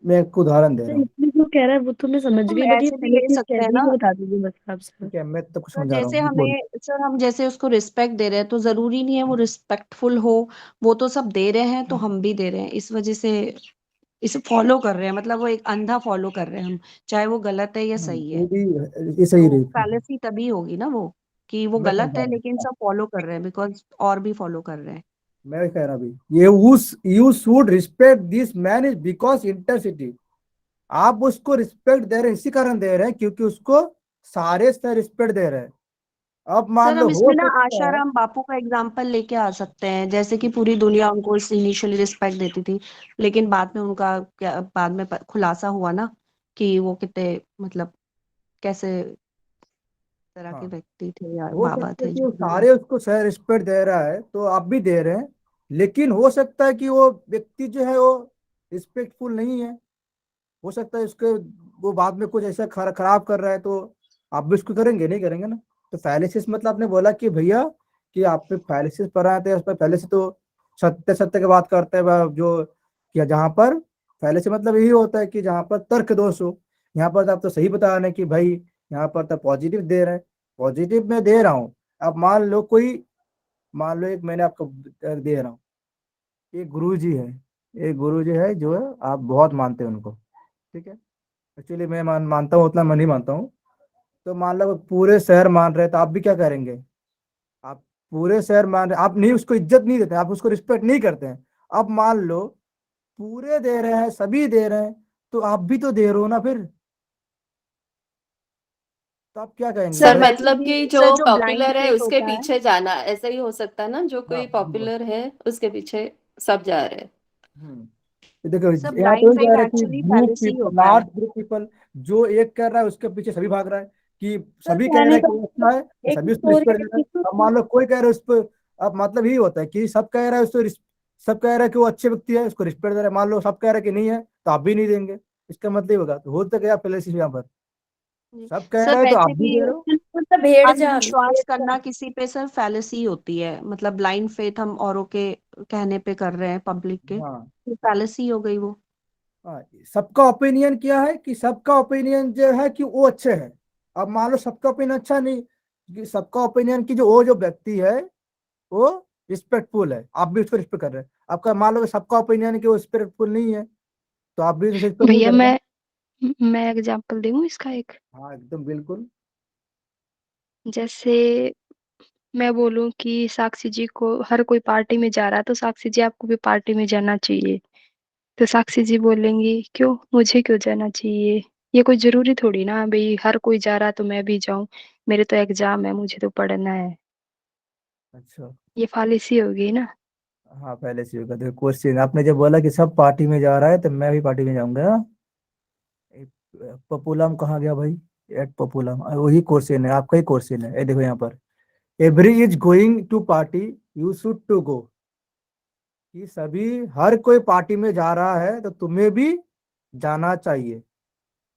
मैं एक उदाहरण दे रहा हूँ। इसमें जो कह रहा है वो तो मैं समझ हम गई, बट ये ऐसे भी पहले ले की सकते हैं स्ट्रेटजी ना बता दीजिए बस आप सर। ठीक है, मैं तो कुछ सर, समझा रहा जैसे हूँ, बोल। हमें सर हम जैसे उसको रिस्पेक्ट दे रहे हैं तो जरूरी नहीं है वो रिस्पेक्टफुल हो। वो तो सब दे रहे हैं तो हम भी दे रहे हैं, इस वजह से इसे फॉलो कर रहे हैं, मतलब वो एक अंधा फॉलो कर रहे हैं हम, चाहे वो गलत है या सही है। ये सही तो रही। फैलेसी तभी होगी ना वो, कि वो मैं गलत समझा है रहा लेकिन हूँ, सब फॉलो कर रहे हैं, बिकॉज और भी फॉलो कर रहे हैं। मैं भी कह रहा भी, ये उस you should respect this man is because intercity. आप उसको रिस्पेक्ट दे रहे हैं, इसी कारण दे रहे हैं क्योंकि उसको सारे से रिस्पेक्ट दे रहे हैं। अब मान सर लो हम हो इसमें ना सकता है, आशाराम बापू का एग्जाम्पल लेके आ सकते हैं, जैसे कि पूरी दुनिया उनको इनिशियली रिस्पेक्ट देती थी, लेकिन बाद में उनका क्या, बाद में खुलासा हुआ ना कि वो कितने मतलब कैसे तरह के हाँ, व्यक्ति थे या हो बाबा सकता है थे कि जो वो भी है। सारे उसको सह रिस्पेक्ट दे रहा है तो आप भी दे रहे हैं, लेकिन हो सकता है कि वो व्यक्ति जो है वो रिस्पेक्टफुल नहीं है। हो सकता है उसके वो बाद में कुछ ऐसा खराब कर रहा है, तो आप भी उसको करेंगे, नहीं करेंगे ना। तो फाइनेंसिस मतलब आपने बोला कि भैया कि आप पे फाइनेंसिस पर आए थे, उस पर पहले से तो सत्य सत्य की बात करते हैं जो कि जहाँ पर पहले से मतलब यही होता है कि जहाँ पर तर्क दोष हो। यहाँ पर तो आप तो सही बता रहे हैं कि भाई यहाँ पर तो पॉजिटिव दे रहे हैं, पॉजिटिव मैं दे रहा हूँ। अब मान लो एक मैंने आपको दे रहा हूँ, एक गुरु जी है, एक गुरु जी है जो है आप बहुत मानते हैं उनको, ठीक है। एक्चुअली मैं मानता हूँ, उतना मैं नहीं मानता हूँ। तो मान लो पूरे शहर मान रहे हैं, तो आप भी क्या करेंगे? आप पूरे शहर मान रहे, आप नहीं उसको इज्जत नहीं देते, आप उसको रिस्पेक्ट नहीं करते हैं। अब मान लो पूरे दे रहे हैं, सभी दे रहे हैं, तो आप भी तो दे रहे हो ना फिर। तो आप क्या कहेंगे सर भाई? मतलब कि जो सर जो ब्लाइंड पॉपुलर है फेथ उसके होता है, पीछे जाना, ऐसा ही हो सकता है ना, जो हाँ कोई बिल्कुल। पॉपुलर है उसके पीछे सब जा रहे हैं। ये देखो, सब यहाँ तो ब्लाइंड ये कह फेथ रहा है कि एक्चुअली ग्रुप फैलेसी पीपल, होता है। लार्ज ग्रुप पीपल, जो एक कर रहा है उसके पीछे सभी भाग रहा है, कि सर सभी कह रहे कहने हैं का कि वो अच्छा मतलब है तो एक सभी उसको स्टोरी रिस्पेक्ट दे रहे हैं। अब मान लो कोई कह रहा है उस पर, अब मतलब यही होता है कि सब कह रहा है उसको सब कह रहा है कि वो अच्छे व्यक्ति है, उसको रिस्पेक्ट दे रहा है। मान लो सब कह रहा है कि नहीं है, तो आप भी नहीं देंगे। इसका मतलब होगा तो होता क्या पहले यहाँ पर, सब कह सर रहे हैं तो वैसे आप भी भी दे रहे हो। मतलब भेड़ चाल, अंधविश्वास करना किसी पे सर फैलेसी होती है, मतलब ब्लाइंड फेथ हम औरों के कहने पे कर रहे हैं पब्लिक के, हाँ तो फैलेसी हो गई वो। हाँ, सबका ओपिनियन क्या है कि सबका ओपिनियन जो है कि वो अच्छे है। अब मान लो सबका ओपिनियन अच्छा नहीं, कि सबका ओपिनियन की जो व्यक्ति है वो रिस्पेक्टफुल है, आप भी उसको रिस्पेक्ट कर रहे हैं। आपका मान लो कि सबका ओपिनियन है कि वो रिस्पेक्टफुल नहीं है, तो आप भी उसे रिस्पेक्ट नहीं भैया करेंगे। मैं एग्जांपल दूं इसका एक। हाँ एकदम बिल्कुल। जैसे मैं बोलूं कि साक्षी जी को हर कोई पार्टी में जा रहा है, तो साक्षी जी आपको भी पार्टी में जाना चाहिए। तो साक्षी जी बोलेंगी क्यों, मुझे क्यों जाना चाहिए? ये कोई जरूरी थोड़ी ना भाई हर कोई जा रहा है तो मैं भी जाऊं, मेरे तो एग्जाम है, मुझे तो पढ़ना है। अच्छा, ये फालिसी हो गई ना। हाँ पहले से होगा। देखो क्वेश्चन आपने जब बोला कि सब पार्टी में जा रहा है तो मैं भी पार्टी में जाऊंगा, पपुलम कहाँ गया भाई? एट पपुलम, वही क्वेश्चन है, आपका ही क्वेश्चन है। ये देखो यहाँ पर, every is going to party, you should to go. कि सभी, हर कोई पार्टी में जा रहा है तो तुम्हें भी जाना चाहिए।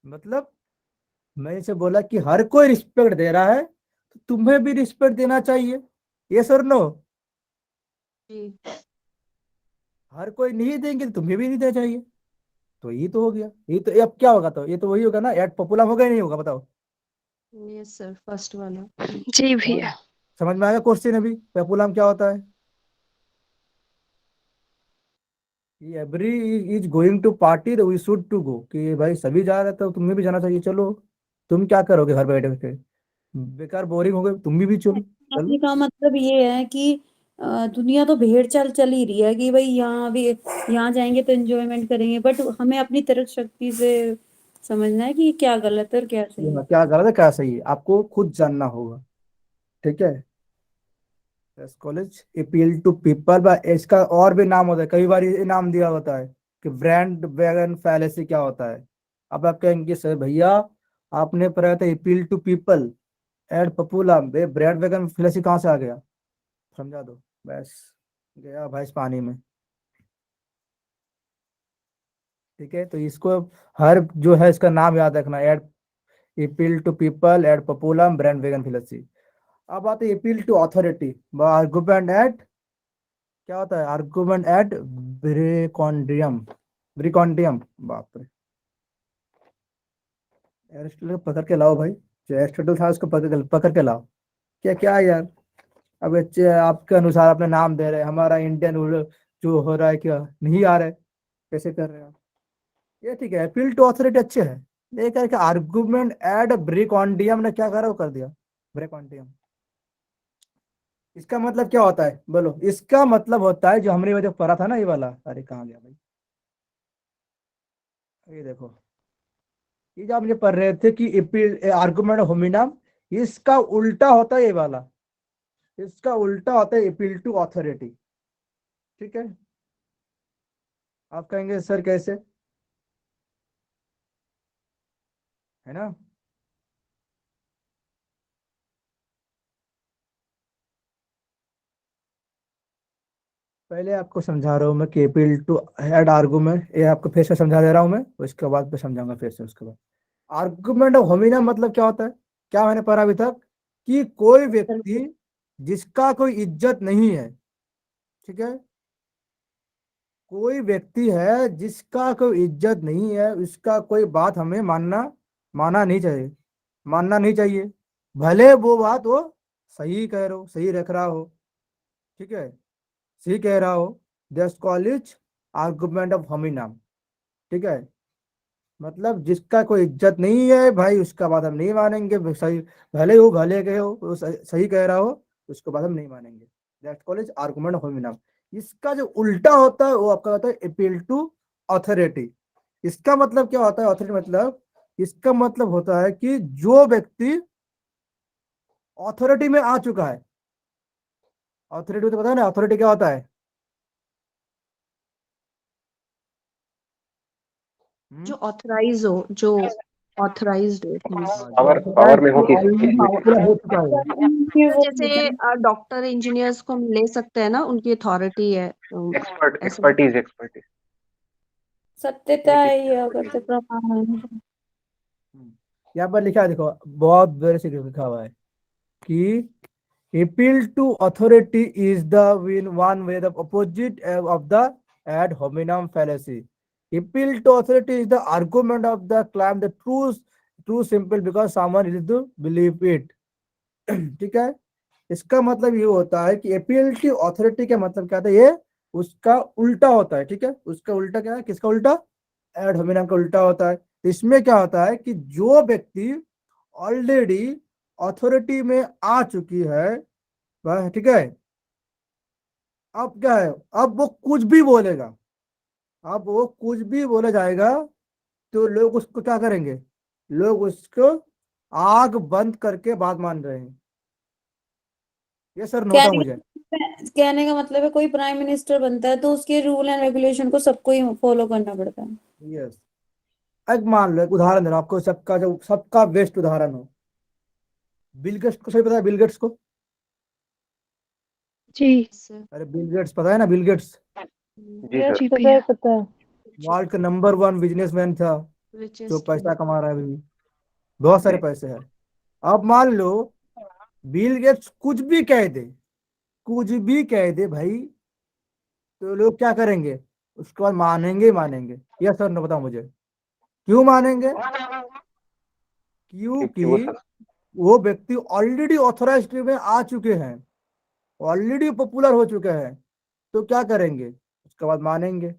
मतलब मैं इसे बोला कि हर कोई रिस्पेक्ट दे रहा है तो तुम्हें भी रिस्पेक्ट देना चाहिए। ये सर नो, जी हर कोई नहीं देंगे तो तुम्हें भी नहीं देना चाहिए। तो ये तो हो गया, ये तो अब क्या होगा? तो ये तो वही होगा ना, एट पॉपुलर होगा ही नहीं होगा, बताओ। यस सर, फर्स्ट वाला। जी समझ भैया। समझ में आया क्वेश्चन अभी पेपुलम क्या होता है? कि every is going to party तो वी शुड टू गो, कि भाई सभी जा रहे हैं तो तुम्हें भी जाना चाहिए, चलो। तुम क्या करोगे घर बैठे बैठे? बेकार बोरिंग हो गए, तुम भी चलो कहने चलो। का मतलब ये है कि दुनिया तो भेड़ चाल चल ही रही है कि भाई यहाँ भी, यहाँ जाएंगे तो एंजॉयमेंट करेंगे, बट हमें अपनी तरफ शक्ति से समझना है कि क्या गलत है और क्या सही है। क्या गलत है क्या सही है आपको खुद जानना होगा, ठीक है। Yes called appeal to people, इसका और भी नाम होता है, कई बार ये नाम दिया होता है कि ब्रांड वैगन फैलेसी क्या होता है। अब आप कहेंगे सर भैया आपने पढ़ा था appeal to people ad popula, brand wagon fallacy कहाँ से आ गया? समझा दो, बस गया भैंस पानी में। ठीक है, तो इसको हर जो है इसका नाम याद रखना, ad appeal to people ad populum brand wagon philosophy. अब आते हैं appeal to authority, argument ad, क्या होता है? आर्गुमेंट एट ब्रेकॉन्ड्रियम, ब्रिकॉन्डियम, बाप रे, एरिस्टोटल को पकड़ के लाओ भाई, जो एरिस्टोटल था उसको पकड़ के लाओ। क्या क्या है यार, अब आपके अनुसार अपने नाम दे रहे हैं, हमारा इंडियन जो हो रहा है क्या नहीं आ रहा है, कैसे कर रहे हैं आप? ये ठीक है, अपील टू अथॉरिटी अच्छे है, लेकर के आर्गुमेंट एड ब्रिकॉन्डियम ने क्या करा, वो कर दिया ब्रिकॉन्डियम। इसका मतलब क्या होता है बोलो? इसका मतलब होता है जो हमने वो जो पढ़ा था ना, ये वाला, अरे कहाँ गया भाई, ये देखो, ये जो आप मुझे पढ़ रहे थे कि आर्गुमेंट होमिनम, इसका उल्टा होता है ये वाला, इसका उल्टा होता है अपील टू अथॉरिटी। ठीक है, आप कहेंगे सर कैसे, है ना? पहले आपको समझा रहा हूँ मैं कि अपील टू हेड आर्गुमेंट, ये आपको फिर से समझा दे रहा हूँ मैं, उसके बाद मैं समझाऊंगा फिर से उसके बाद। आर्गुमेंट ऑफ होमिनम मतलब क्या होता है, क्या मैंने पढ़ा अभी तक, कि कोई व्यक्ति जिसका कोई इज्जत नहीं है, ठीक है, कोई व्यक्ति है जिसका कोई इज्जत नहीं है, उसका कोई बात हमें मानना नहीं चाहिए, मानना नहीं चाहिए, भले वो बात वो सही कह रहा हो, सही रख रहा हो, ठीक है, सही कह रहा हो, just call it argument of hominem. ठीक है, मतलब जिसका कोई इज्जत नहीं है भाई, उसका बात हम नहीं मानेंगे, सही भले वो भले कहे हो, वो सही कह रहा हो, उसको बात हम नहीं मानेंगे, that call is argument of hominem. इसका जो उल्टा होता है वो आपका होता है अपील टू अथॉरिटी। इसका मतलब क्या होता है अथॉरिटी मतलब, इसका मतलब होता है कि जो व्यक्ति अथॉरिटी में आ चुका है, अथॉरिटी तो पता है ना, अथॉरिटी क्या होता है? जो ऑथराइज हो, जो ऑथराइज्ड हो मीन्स पावर में हो ऑलरेडी पॉपुलर हो चुका है। जैसे डॉक्टर इंजीनियर्स को हम ले सकते हैं ना, उनकी अथॉरिटी है, ऐसा एक्सपर्टीज। सत्यता है या करते प्रमाण है। यहाँ पर लिखा है देखो, बहुत बड़े से लिखा हुआ है कि appeal to authority is the one way the opposite of the ad hominem fallacy. Appeal to authority is the argument of the claim the true simple because someone is to believe it. ठीक है, इसका मतलब ये होता है कि appeal to authority का मतलब क्या था, ये उसका उल्टा होता है। ठीक है, उसका उल्टा क्या है, किसका उल्टा? एड होमिनम का उल्टा होता है। इसमें क्या होता है कि जो व्यक्ति ऑलरेडी अथॉरिटी में आ चुकी है वह, ठीक है, अब क्या है, अब वो कुछ भी बोलेगा, अब वो कुछ भी बोला जाएगा तो लोग उसको क्या करेंगे, लोग उसको आग बंद करके बात मान रहे हैं। ये सर नोटा मुझे। कहने का मतलब है कोई प्राइम मिनिस्टर बनता है तो उसके रूल एंड रेगुलेशन को सबको ही फॉलो करना पड़ता है। यस, एक मान लो, एक उदाहरण दे रहा हूं आपको, सबका जो सबका बेस्ट उदाहरण हो, बिल गेट्स को, सही पता है बिल गेट्स को? जी अरे बिल गेट्स पता है ना, बिल गेट्स जी सर। जी भैया पता है। वर्ल्ड का नंबर 1 बिजनेसमैन था, जो पैसा कमा रहा है अभी, बहुत सारे पैसे हैं। अब मान लो बिल गेट्स कुछ भी कह दे, कुछ भी कह दे भाई, तो लोग क्या करेंगे, उसके बाद मानेंगे ही मानेंगे। यस सर, न बताओ मुझे क्यों मानेंगे? क्योंकि वो व्यक्ति ऑलरेडी ऑथराइज्ड में आ चुके हैं, ऑलरेडी पॉपुलर हो चुके हैं, तो क्या करेंगे, उसके बाद मानेंगे।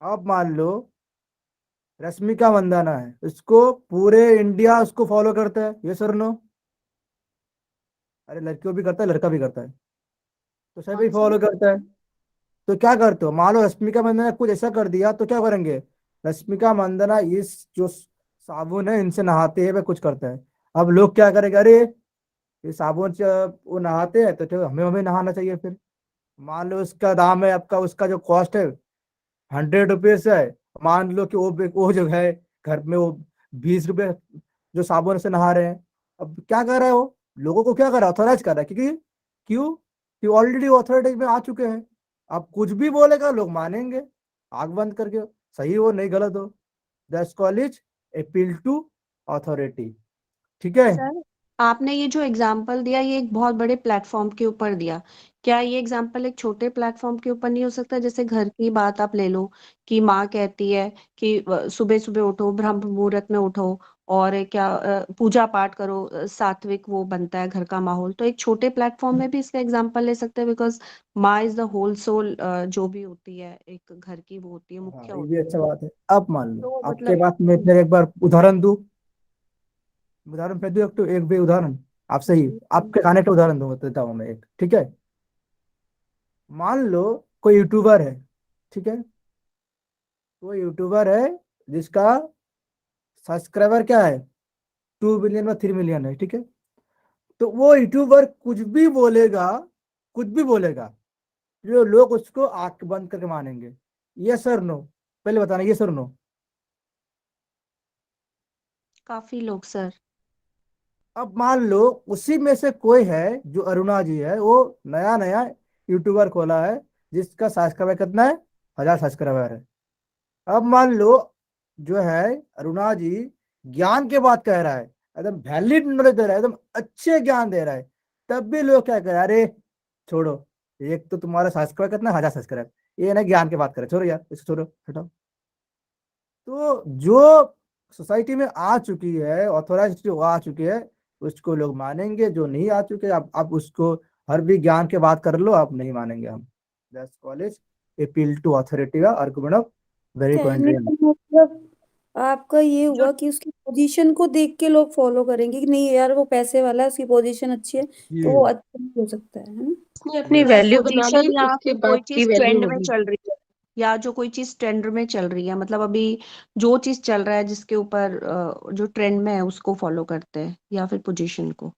अब मान लो रश्मिका मंदाना है, उसको पूरे इंडिया उसको फॉलो करता है, ये सर नो? अरे लड़कियों भी करता है, लड़का भी करता है, तो सभी फॉलो करता है। तो क्या करते हो, मान लो रश्मिका मंदाना कुछ ऐसा कर दिया तो क्या करेंगे, रश्मिका मंदाना इस जो साबुन है इनसे नहाते हैं, वह कुछ करता है, अब लोग क्या करेंगे, अरे ये साबुन से वो नहाते हैं तो हमें हमें नहाना चाहिए फिर। मान लो उसका दाम है आपका, उसका जो कॉस्ट है 100 रुपीज है, मान लो कि वो जो है घर में वो 20 रुपए जो साबुन से नहा रहे हैं। अब क्या कर रहा है वो, लोगों को क्या कर रहा है, ऑथोराइज कर रहा है, क्योंकि क्यों कि ऑलरेडी ऑथोरिटी में आ चुके हैं। अब कुछ भी बोलेगा लोग मानेंगे, आग बंद करके, सही हो नहीं गलत हो, that's called is appeal to authority. ठीक है, सर आपने ये जो एग्जाम्पल दिया, ये एक बहुत बड़े प्लेटफॉर्म के ऊपर दिया क्या ये एग्जाम्पल एक छोटे प्लेटफॉर्म के ऊपर नहीं हो सकता? जैसे घर की बात आप ले लो कि माँ कहती है कि सुबह सुबह उठो, ब्रह्म मुहूर्त में उठो और क्या पूजा पाठ करो, सात्विक वो बनता है घर का माहौल। तो एक छोटे प्लेटफॉर्म में भी इसका एग्जाम्पल ले सकते हैं, बिकॉज माँ इज द होल सोल जो भी होती है एक घर की, वो होती है, हाँ मुख्य ये भी होती है। अच्छा बात है। अब मान लो तो आपके मतलब बात में फिर एक बार उदाहरण दूं, उदाहरण पे दूं एक, तो एक भी उदाहरण आपसे ही आपके खाने का उदाहरण दूंगा, देता हूँ मैं एक, ठीक है। मान लो कोई यूट्यूबर है, ठीक है, कोई यूट्यूबर है जिसका सब्सक्राइबर क्या है, 2 बिलियन या 3 मिलियन है, ठीक है। तो वो यूट्यूबर कुछ भी बोलेगा, कुछ भी बोलेगा, जो लोग उसको आंख बंद करके मानेंगे। ये सर नो, पहले बताना ये सर नो। काफी लोग सर। अब मान लो उसी में से कोई है, जो अरुणा जी है, वो नया नया यूट्यूबर खोला है, जिसका सब्सक्राइबर कितना है, 1000 सब्सक्राइबर है। अब मान लो जो है अरुणा जी ज्ञान के बात कह रहा है, एकदम वैलिड नॉलेज दे रहा है, एकदम अच्छे ज्ञान दे रहा है, तब भी लोग क्या कह रहे हैं, अरे छोड़ो, एक तो तुम्हारा सब्सक्राइबर कितना, 1000 सब्सक्राइबर, ये ना ज्ञान की बात करे, छोड़ो यार इसको, छोड़ो हटाओ। तो जो सोसाइटी में आ चुकी है, ऑथोराइज जो आ चुकी है, उसको लोग मानेंगे। जो नहीं आ चुके, आप उसको हर भी ज्ञान के बात कर लो, आप नहीं मानेंगे हम। That's called appeal to authority का आर्गुमेंट ऑफ वेरी कहने कॉन्ट्रियन। का मतलब आपका ये जो हुआ कि उसकी पोजीशन को देख के लोग फॉलो करेंगे कि नहीं यार वो पैसे वाला है, उसकी पोजीशन अच्छी है तो वो ये अच्छा नहीं हो सकता है ना। उसने अपनी यस, या वैल्यू बना ली, पोजीशन, या उसके फिर कोई बात की चीज वैल्यू ट्रेंड में होगी। चल रही है, या जो कोई चीज ट्रेंड में चल रही है, मतलब अभी जो चीज चल रहा है जिसके ऊपर जो ट्रेंड में है उसको फॉलो करते हैं, या फिर पोजीशन को।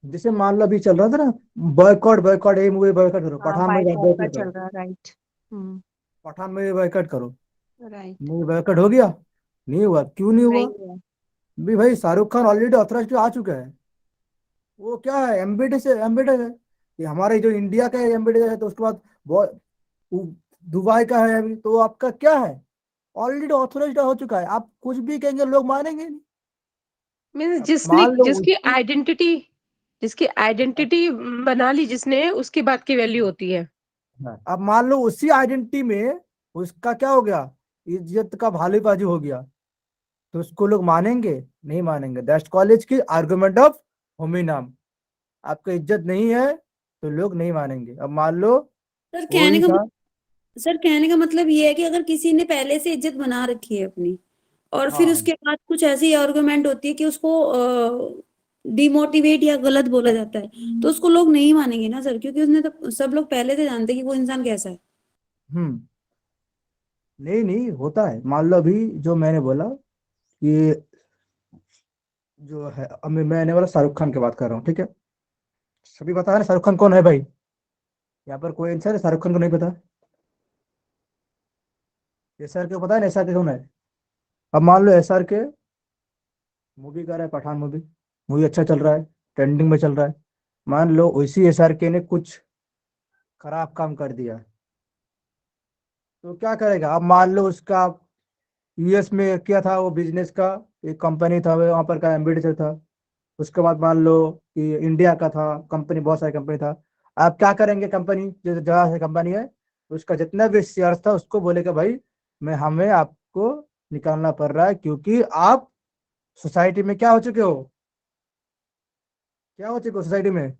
जैसे मान लो अभी चल रहा था ना, बॉयकॉट बॉयकॉट, ये मूवी बॉयकॉट करो, हाँ, पठान मूवी बाइकआउट का बॉयकॉट चल करो, रहा है, राइट। पठान मूवी बॉयकॉट करो, राइट। मूवी बॉयकॉट हो गया, नहीं हुआ, क्यों नहीं हुआ? नहीं है। भी भाई शाहरुख खान ऑलरेडी ऑथराइज आ चुका है, वो क्या है, एम्बेडेड से एम्बेडेड है, ये हमारे जो इंडिया का एम्बेडेड है, तो उसके बाद बहुत दुबई का है अभी, तो आपका क्या है, ऑलरेडी ऑथराइज्ड हो चुका है, आप कुछ भी कहेंगे लोग मानेंगे नहीं। मीन्स अब जिसने मान लो जिसकी आइडेंटिटी बना ली जिसने, उसकी बात की वैल्यू होती है। अब मान लो उसी आइडेंटिटी में उसका क्या हो गया, इज्जत का भालीबाजी हो गया, तो उसको लोग मानेंगे, नहीं मानेंगे। दैट्स कॉलेज की आर्गुमेंट ऑफ होमिनाम। आपका इज्जत नहीं है तो लोग नहीं मानेंगे। अब मान लो सर कहने कोई का था, सर कहने का मतलब ये है कि अगर किसी ने पहले से इज्जत बना रखी है अपनी और फिर हाँ, उसके बाद कुछ ऐसी आर्गुमेंट होती है कि उसको डिमोटिवेट या गलत बोला जाता है तो उसको लोग नहीं मानेंगे ना सर, क्योंकि उसने तो सब लोग पहले से जानते हैं कि वो इंसान कैसा है। हम्म, नहीं नहीं होता है। मान लो अभी जो मैंने बोला कि जो है, अब मैंने बोला शाहरुख खान की बात कर रहा हूँ, ठीक है। सभी पता है ना शाहरुख खान कौन है भाई, यहाँ पर कोई इंसान है शाहरुख खान को नहीं पता? एस आर के पता है ना, एस आर के कौन है? अब मान लो एस आर के मूवी कर रहा है, पठान मूवी, मूवी अच्छा चल रहा है, ट्रेंडिंग में चल रहा है। मान लो उसी एस आर के ने कुछ खराब काम कर दिया, तो क्या करेगा? अब मान लो उसका यूएस में किया था वो बिजनेस का, एक कंपनी था वहाँ पर का एम्बेसडर था। उसके बाद मान लो कि इंडिया का था कंपनी, बहुत सारी कंपनी था। आप क्या करेंगे, कंपनी जो जगह से कंपनी है, उसका जितना भी शेयर था उसको बोलेगा भाई मैं, हमें आपको निकालना पड़ रहा है, क्योंकि आप सोसाइटी में क्या हो चुके हो, क्या हो चुके हो सोसाइटी में,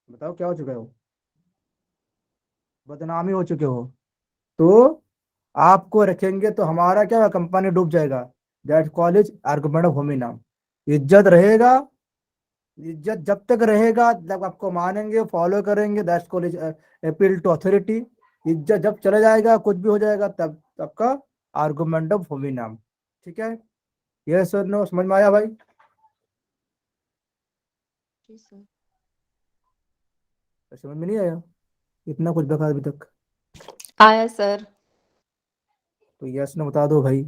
बताओ क्या हो चुके हो, बदनामी हो चुके हो। तो आपको रखेंगे तो हमारा क्या, कंपनी डूब जाएगा। That called argument of hominem. इज्जत रहेगा, इज्जत जब तक रहेगा जब आपको मानेंगे, फॉलो करेंगे, that's called appeal to authority. इज्जत जब चला जाएगा, कुछ भी हो जाएगा, तब तब का आर्गुमेंट ऑफ होमिनाम। ठीक है, ये सर नो समझ में आया भाई? जी सर। समझ में नहीं आया, इतना कुछ बता अभी तक? आया सर। तो यस नो बता दो भाई,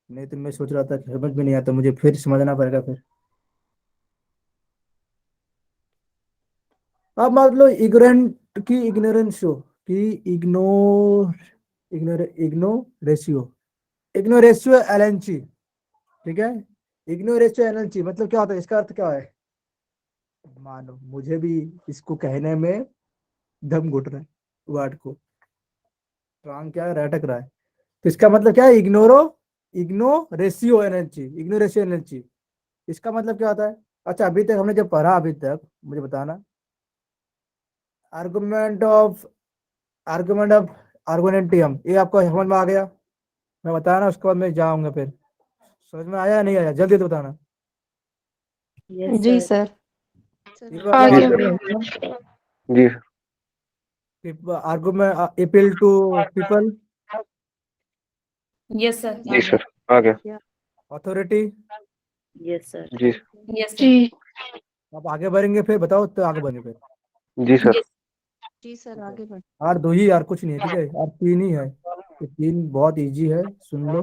नहीं तो मैं सोच रहा था कि समझ में नहीं आता, मुझे फिर समझना पड़ेगा फिर। अब मान लो इग्नोरेंट की इग्नोरेंस हो, कि ignore IGNOU ratio, IGNOU ratio LNC, ठीक है। इग्नो रेशियो एलएनसी मतलब क्या होता है, इसका अर्थ क्या है? मानो मुझे भी इसको कहने में दम घुट रहा है, वर्ड को स्ट्रांग क्या है, रटक रहा है। तो इसका मतलब क्या है, इग्नोरेशियो एनर्जी, इग्नोरेशियो एनर्जी, इसका मतलब क्या होता है। अच्छा अभी तक हमने जब पढ़ा, अभी तक मुझे बताना, आर्गुमेंट ऑफ आर्गुमेंट ऑफ आर्गुमेंटियम, ये आपको समझ में आ गया, मैं बताना उसके बाद मैं जाऊंगा फिर। समझ में आया या नहीं आया, जल्दी तो बताना। यस जी सर। सर ये आ वाला जी गया। सर। जी argument appeal to people, yes sir. जी सर, आ गया। अथॉरिटी। Yes sir. जी यस सर। जी आप आगे बढ़ेंगे फिर, बताओ तो आगे बढ़ेंगे फिर। जी सर। जी सर ठीक है, आगे बढ़। और दो ही यार, कुछ नहीं है, ठीक है, और तीन ही है, ये तीन बहुत इजी है, सुन लो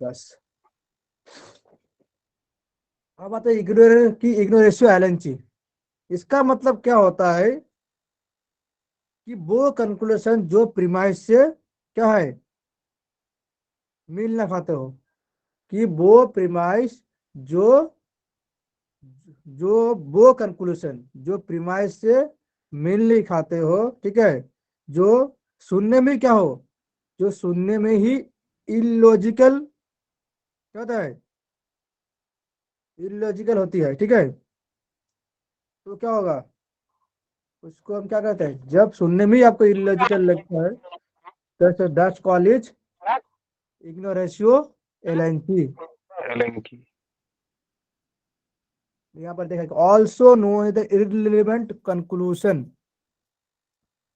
बस। अब आते इग्नोरेशियो एलएनची, इसका मतलब क्या होता है कि वो कंक्लूजन जो प्रीमाइस से क्या है, मेल ना खाते हो, कि वो प्रीमाइस जो जो वो कंक्लूजन जो प्रीमाइस से मेल नहीं खाते हो, ठीक है, जो सुनने में क्या हो, जो सुनने में ही इलॉजिकल क्या होता है, इलॉजिकल होती है, ठीक है, तो क्या होगा, उसको हम क्या कहते हैं, जब सुनने में ही आपको इलॉजिकल लगता है, तो that's called is ignoratio elenchi. एलन की। यहाँ पर देखा, also know the irrelevant conclusion,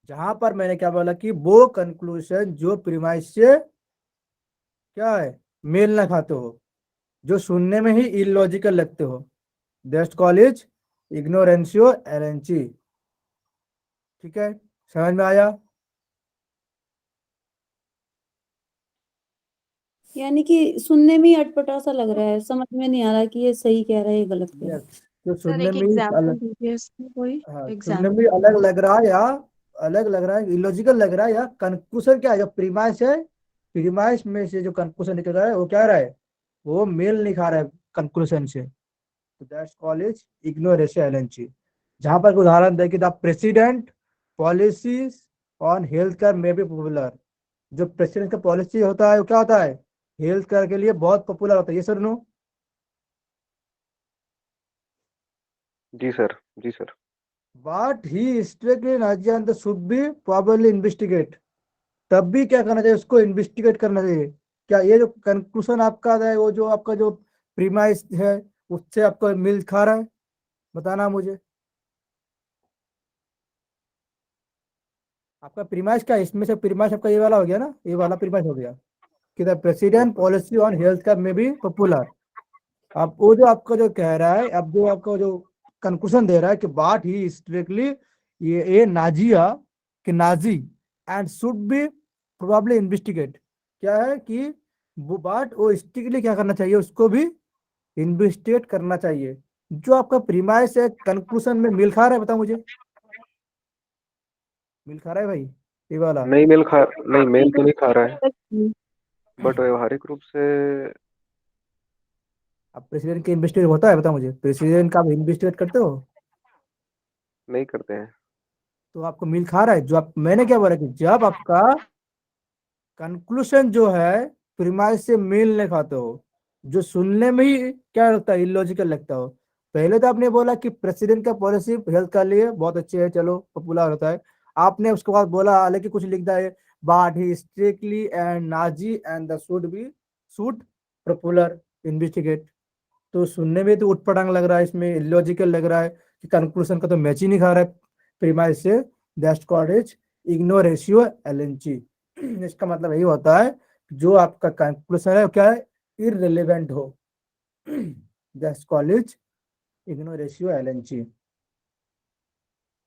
जहां पर मैंने क्या बोला कि वो कंक्लूजन जो प्रीमाइस से क्या है, मेल ना खाते हो, जो सुनने में ही इलॉजिकल लगते हो, दैट्स कॉल्ड इज इग्नोरेंशियो एलएनसी। ठीक है, समझ में आया। यानी कि सुनने में ही अटपटा सा लग रहा है, समझ में नहीं आ रहा कि ये सही कह रहा है ये गलत कह रहा है। यस, तो सर सुनने एक में ही एग्जांपल दीजिए इसमें, कोई हाँ, सुनने में एग्जांपल। अलग लग रहा है, या अलग लग रहा है, इलॉजिकल लग रहा है, या कंक्लूजन क्या है, जो प्रीमाइस है, प्रीमाइस में से जो कंक्लूजन निकल रहा है वो क्या रहा है, वो मेल नहीं खा रहा है कंक्लूजन से, तो दैट्स कॉल्ड इज इग्नोरेशन एलएनसी। जहां पर उदाहरण देखिए, the president policies on health care में बी पॉपुलर, जो प्रेसिडेंट का पॉलिसी होता है वो क्या होता है, हेल्थ केयर के लिए बहुत पॉपुलर होता है, ये सर नो। जी सर। जी सर। बट ही स्ट्रिक्टली नजर शुड बी प्रॉपरली इन्वेस्टिगेट, तब भी क्या करना चाहिए, उसको इन्वेस्टिगेट करना चाहिए। क्या ये जो कंक्लूजन आपका है, वो जो आपका जो प्रीमाइस है, उससे आपको मिल खा रहा है, बताना मुझे। आपका प्रीमाइस क्या है, इसमें से प्रीमाइस आपका ये वाला हो गया ना, ये वाला प्रीमाइस हो गया कि the president policy on health का में भी पॉपुलर। अब वो जो आपका जो कह रहा है, अब जो आपका जो कंक्लूजन दे रहा है कि बाट ही स्ट्रिक्टली ये नाजिया कि Nazi and should be probably investigate, क्या है कि वो बाट वो स्ट्रिक्टली क्या करना चाहिए, उसको भी इन्वेस्टिगेट करना चाहिए। जो आपका प्रीमाइस है कंक्लूजन में मिल खा रहा है, बताओ मुझे, मिल खा रहा है भाई ये वाला। नहीं, मेल तो नहीं खा रहा है, बट व्यवहारिक रूप से अब प्रेसिडेंट के इन्वेस्टिगेट होता है, बताओ मुझे, प्रेसिडेंट का आप इन्वेस्टिगेट करते हो, नहीं करते हैं। तो आपको मिल खा रहा है। जो आप, मैंने क्या बोला कि जब आपका कंक्लूजन जो है प्रीमाइस से मेल नहीं खाते हो, जो सुनने में ही क्या लगता है, इलॉजिकल लगता हो। पहले तो आपने बोला कि प्रेसिडेंट का पॉलिसी हेल्थ के लिए बहुत अच्छे है, चलो पॉपुलर होता है, आपने उसके बाद बोला हालांकि कुछ लिखता है, but he strictly and Nazi and the should be should popular investigate, तो सुनने में तो उटपटांग लग रहा है, इसमें इलॉजिकल लग रहा है कि कंक्लूजन का तो मैच ही नहीं खा रहा है प्रीमाइस से, that's called is ignoratio LNG. इसका मतलब यही होता है, जो आपका कंक्लूजन है वो क्या है, इररिलेवेंट हो, that's called is ignoratio elenchi.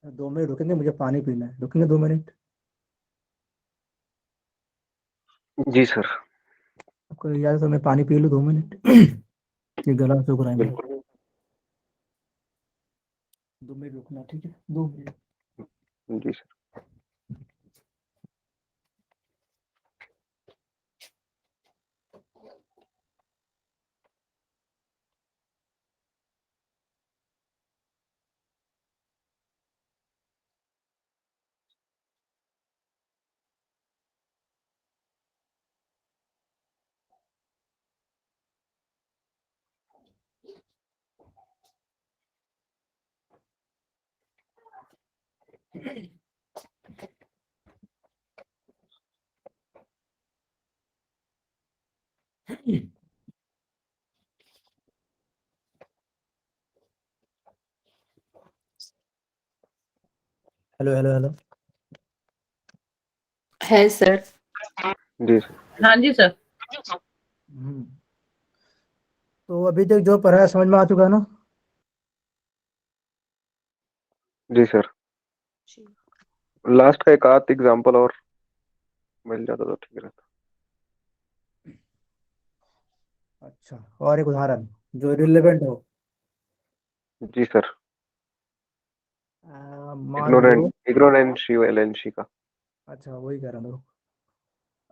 2 minute रुकेंगे, मुझे पानी पीना है, रुकेंगे 2 मिनट। जी सर। आपको इजाजत है मैं पानी पी लूँ 2 मिनट, ये गला सूख रहा है मेरा। बिल्कुल। 2 मिनट रुकना, ठीक है, 2 मिनट। जी सर। Hello hello hello. है सर। जी सर। हाँ जी सर। हम्म, तो अभी तक जो पढ़ा है समझ में आ चुका है ना? जी सर, जी। लास्ट का एक आध एग्जाम्पल और मिल जाता तो ठीक रहता। अच्छा, और एक उदाहरण जो रिलेवेंट हो। जी सर, मान लो। इग्नोरेंसी एलएनसी का। अच्छा, वही कह रहा हूँ।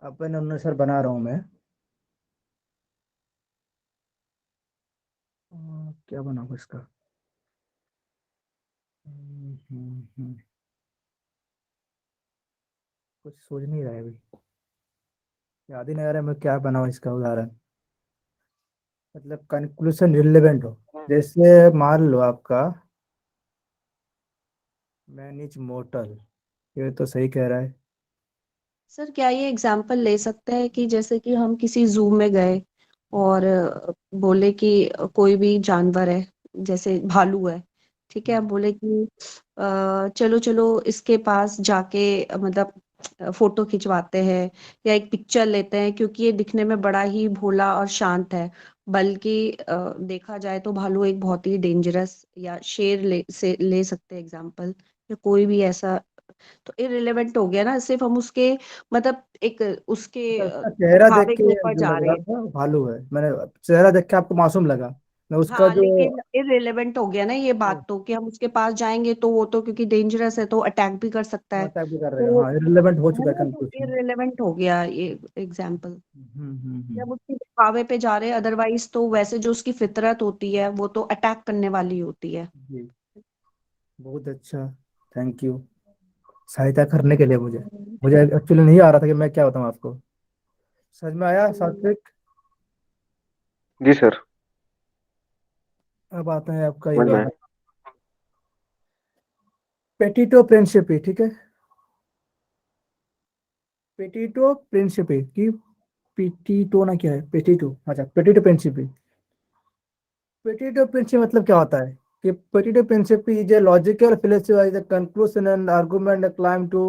अपन अनुसार बना रहा हूँ मैं। क्या बनाऊँ इसका? कुछ सोच नहीं रहा है अभी। याद ही नहीं आ रहा है मैं क्या बनाऊँ इसका उदाहरण। मतलब कंक्लूजन रिलेवेंट हो। जैसे मान लो आपका मैन इज मोर्टल। ये तो सही कह रहा है। सर क्या ये एग्जाम्पल ले सकते हैं कि जैसे कि हम किसी जू में गए और बोले कि कोई भी जानवर है, जैसे भालू है, ठीक है, अब बोले कि चलो चलो इसके पास जाके मतलब फोटो खिंचवाते हैं या एक पिक्चर लेते हैं, क्योंकि ये दिखने में बड़ा ही भोला और शांत है। बल्कि देखा जाए तो भालू एक बहुत ही डेंजरस, या शेर ले सकते हैं एग्जाम्पल, या कोई भी ऐसा। तो इररिलेवेंट हो गया ना, सिर्फ हम उसके मतलब एक उसके अच्छा, उसका चेहरा देख दिखावे के के ऊपर जो जा लग रहे रहा हैं। था भालू है, मैंने चेहरा देख के आपको मासूम लगा। मैं उसका हाँ, जो लेकिन इररिलेवेंट हो गया ना ये बात, तो कि हम उसके पास जाएंगे तो वो तो क्योंकि डेंजरस है तो अटैक भी कर सकता है। अटैक भी कर रहे हैं, तो हाँ रिलेवेंट हो है चुका है ना, तो कंक्लूजन। इररिलेवेंट हो गया ये एग्जाम्पल। हम्म। जब उसके दिखावे पे जा रहे हैं, अदरवाइज तो वैसे जो उसकी फितरत होती है वो तो अटैक करने वाली होती है। जी, बहुत अच्छा। थैंक यू सहायता करने के लिए। मुझे मुझे एक्चुअली नहीं आ रहा था कि मैं क्या बताऊँ आपको। समझ में आया सात्विक? जी सर, अब आता है आपका ये समझ में वाला आया। पेटिटो प्रिंसिपी, ठीक है। पेटिटो प्रिंसिपी की पेटिटो ना क्या है, पेटिटो, अच्छा पेटिटो प्रिंसिपी। पेटिटो प्रिंसिपी मतलब क्या होता है कि petitio principii is a logical philosophy, is a conclusion and argument that claim to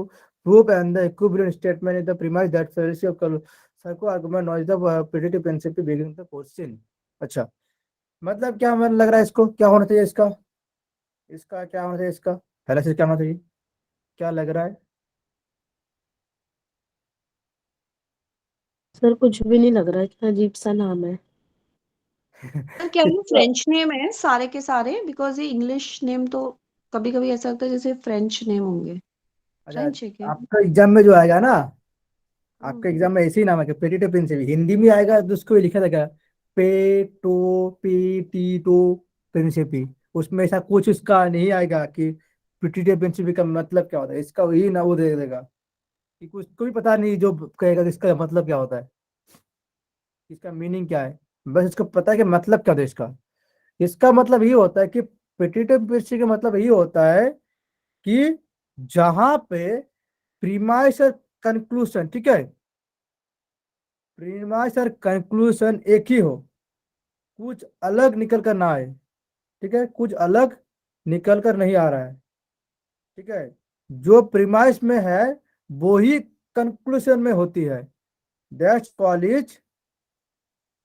prove and the equivalent statement is the premise that fallacy of circle argument knows the petitive principle begins the question। अच्छा, मतलब क्या मन लग रहा है इसको, क्या होना चाहिए इसका? इसका क्या होना चाहिए इसका? fallacy क्या होना चाहिए? क्या लग रहा है? सर कुछ भी नहीं लग रहा है, क्या अजीब सा नाम है। सर क्या ये इसका फ्रेंच नेम है सारे के सारे? बिकॉज ये इंग्लिश नेम तो कभी कभी ऐसा लगता है जैसे फ्रेंच नेम होंगे। अच्छा, फ्रेंच है क्या? आपका एग्जाम में जो आएगा ना, हम्म। आपके एग्जाम में ऐसे ही नाम है कि पेटिटो प्रिंसिपी, हिंदी में आएगा तो उसको भी लिखा रहेगा पेटो पेटिटो प्रिंसिपी। उसमें ऐसा कुछ उसका नहीं आएगा कि पेटिटो प्रिंसिपी का मतलब क्या होता है। इसका वही ना वो दे देगा कि कुछ कोई पता नहीं जो कहेगा कि इसका मतलब क्या होता है, इसका मीनिंग क्या है। बस इसको पता है कि मतलब क्या होता है इसका। इसका मतलब ये होता है कि पेटिटो प्रिंसिपी का मतलब ये होता है कि जहां पे प्रीमाइस और कंक्लूजन, ठीक है, प्रीमाइस और कंक्लूजन एक ही हो, कुछ अलग निकल कर ना आए, ठीक है, कुछ अलग निकल कर नहीं आ रहा है, ठीक है, जो प्रीमाइस में है वो ही कंक्लूजन में होती है। That's called is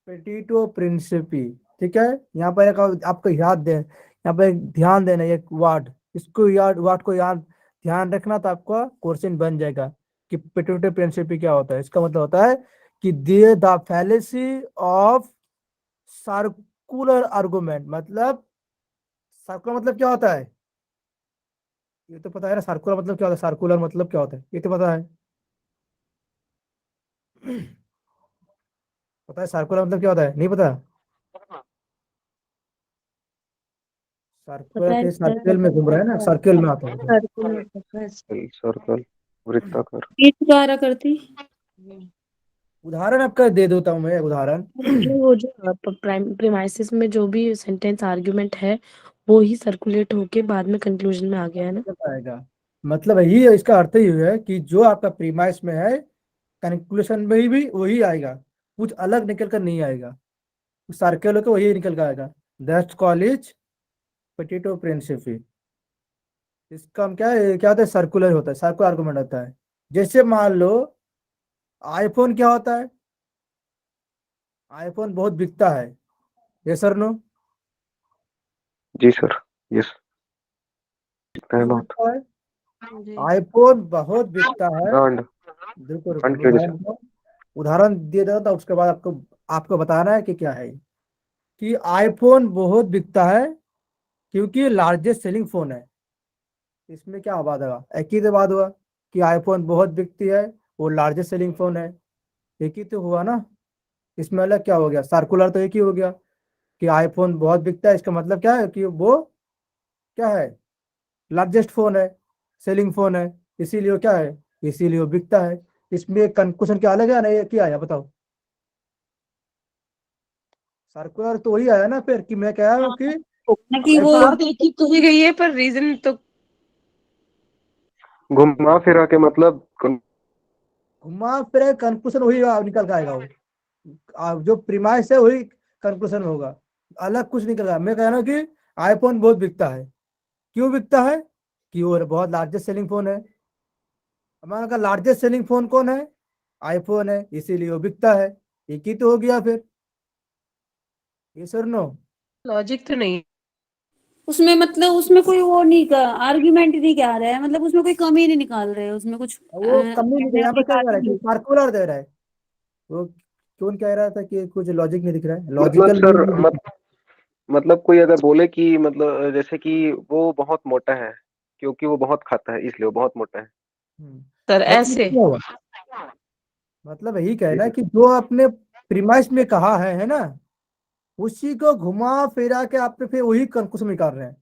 petitio principii. ठीक है, यहाँ पर एक आपको याद दे, यहाँ पर एक ध्यान देना एक वर्ड, इसको याद, वर्ड को याद ध्यान रखना तो आपका क्वेश्चन बन जाएगा कि पेटिटो प्रिंसिपी क्या होता है। इसका मतलब होता है कि the fallacy of circular argument. मतलब सर्कुलर मतलब क्या होता है? ये तो पता है ना, सर्कुलर मतलब क्या होता है, सर्कुलर मतलब क्या होता है ये तो पता है। पता है सर्कुलर मतलब क्या होता है? नहीं पता? सर्कुलर पता है के सर, सर्कल में घूम रहा है ना, सर्कल में आता है वो। Circular circus. सर्कल, वृत्ताकार। बीच द्वारा करती। उदाहरण आपका दे देता हूँ मैं, उदाहरण। मतलब वो जो प्रीमाइसिस में जो भी सेंटेंस आर्गुमेंट है वो ही सर्कुलेट होके बाद में कंक्लूजन में आ गया है ना। कैसे आएगा? मतलब यही है, इसका अर्थ ही है कि जो आपका प्रीमाइस में है कंक्लूशन में भी वही आएगा, कुछ अलग निकल कर नहीं आएगा, सर्कल होकर वही निकल कर आएगा। That's called potato principle. इसका हम क्या है, क्या होता है, सर्कुलर होता है, सर्कुलर आर्गुमेंट होता है। जैसे मान लो आईफोन क्या होता है, आईफोन बहुत बिकता है, ये सर नो, जी सर, यस, दिखता है क्यों बहुत। बिकता है? जी आईफोन बहुत बिकता है। ब्रांड, रुको रुको, ब्रांड मैं की वजह से। उदाहरण दे देता हूँ, उसके बाद आपको आपको बताना है कि क्या है। कि आईफोन बहुत बिकता है क्योंकि लार्जेस्ट सेलिंग फोन है। इसमें क्या बात हुआ, एक ही तो बात हुआ कि आईफोन बहुत बिकती है, वो लार्जेस्ट सेलिंग फोन है, एक ही तो हुआ ना। इसमें अलग क्या हो गया, सर्कुलर तो एक ही हो गया कि आईफोन बहुत बिकता है, इसका मतलब क्या है कि वो क्या है, लार्जेस्ट फोन है, सेलिंग फोन है, इसीलिए वो क्या है, इसीलिए वो बिकता है। इसमें कंक्लूजन क्या अलग है ना, ये क्या आया बताओ। सर्कुलर तो वही आया ना फिर, कि मैं कह रहा हूँ कि ना कि वो बात एक ही कही गई है पर रीजन तो घुमा फिरा के मतलब घुमा फिर कंक्लूजन वही निकल के आएगा वो, जो प्रीमाइस है वही कंक्लूजन होगा, अलग कुछ निकल रहा है। मैं कह रहा हूँ कि आईफोन बहुत बिकता है, क्यों बिकता है, कि वो बहुत लार्जेस्ट सेलिंग फोन है। हमारा का लार्जेस्ट सेलिंग फोन कौन है, आईफोन है, इसीलिए वो बिकता है, एक ही तो हो गया फिर, ये सर नो। लॉजिक तो नहीं। उसमें मतलब उसमें कोई वो नहीं का आर्ग्यूमेंट नहीं क्या रहा है, मतलब उसमें कोई कमी नहीं निकाल रहे हैं, उसमें कुछ वो कमी नहीं, कहने यहाँ पर वाली क्या बात कह रहा ही है कि नहीं। सर्कुलर दे रहा है वो। कौन कह रहा था कि कुछ लॉजिक नहीं दिख रहा है, मतलब लॉजिकल सर, नहीं दिख मतलब कोई अगर बोले कि मतलब जैसे कि वो बहुत मोटा है क्योंकि वो बहुत खाता है इसलिए वो बहुत मोटा है। रहा। सर मतलब ऐसे क्या हुआ, मतलब यही जी कहना है सर। कि जो आपने प्रीमाइस में कहा है ना, उसी को घुमा फिरा के आप फिर वही कंक्लूजन निकाल रहे हैं।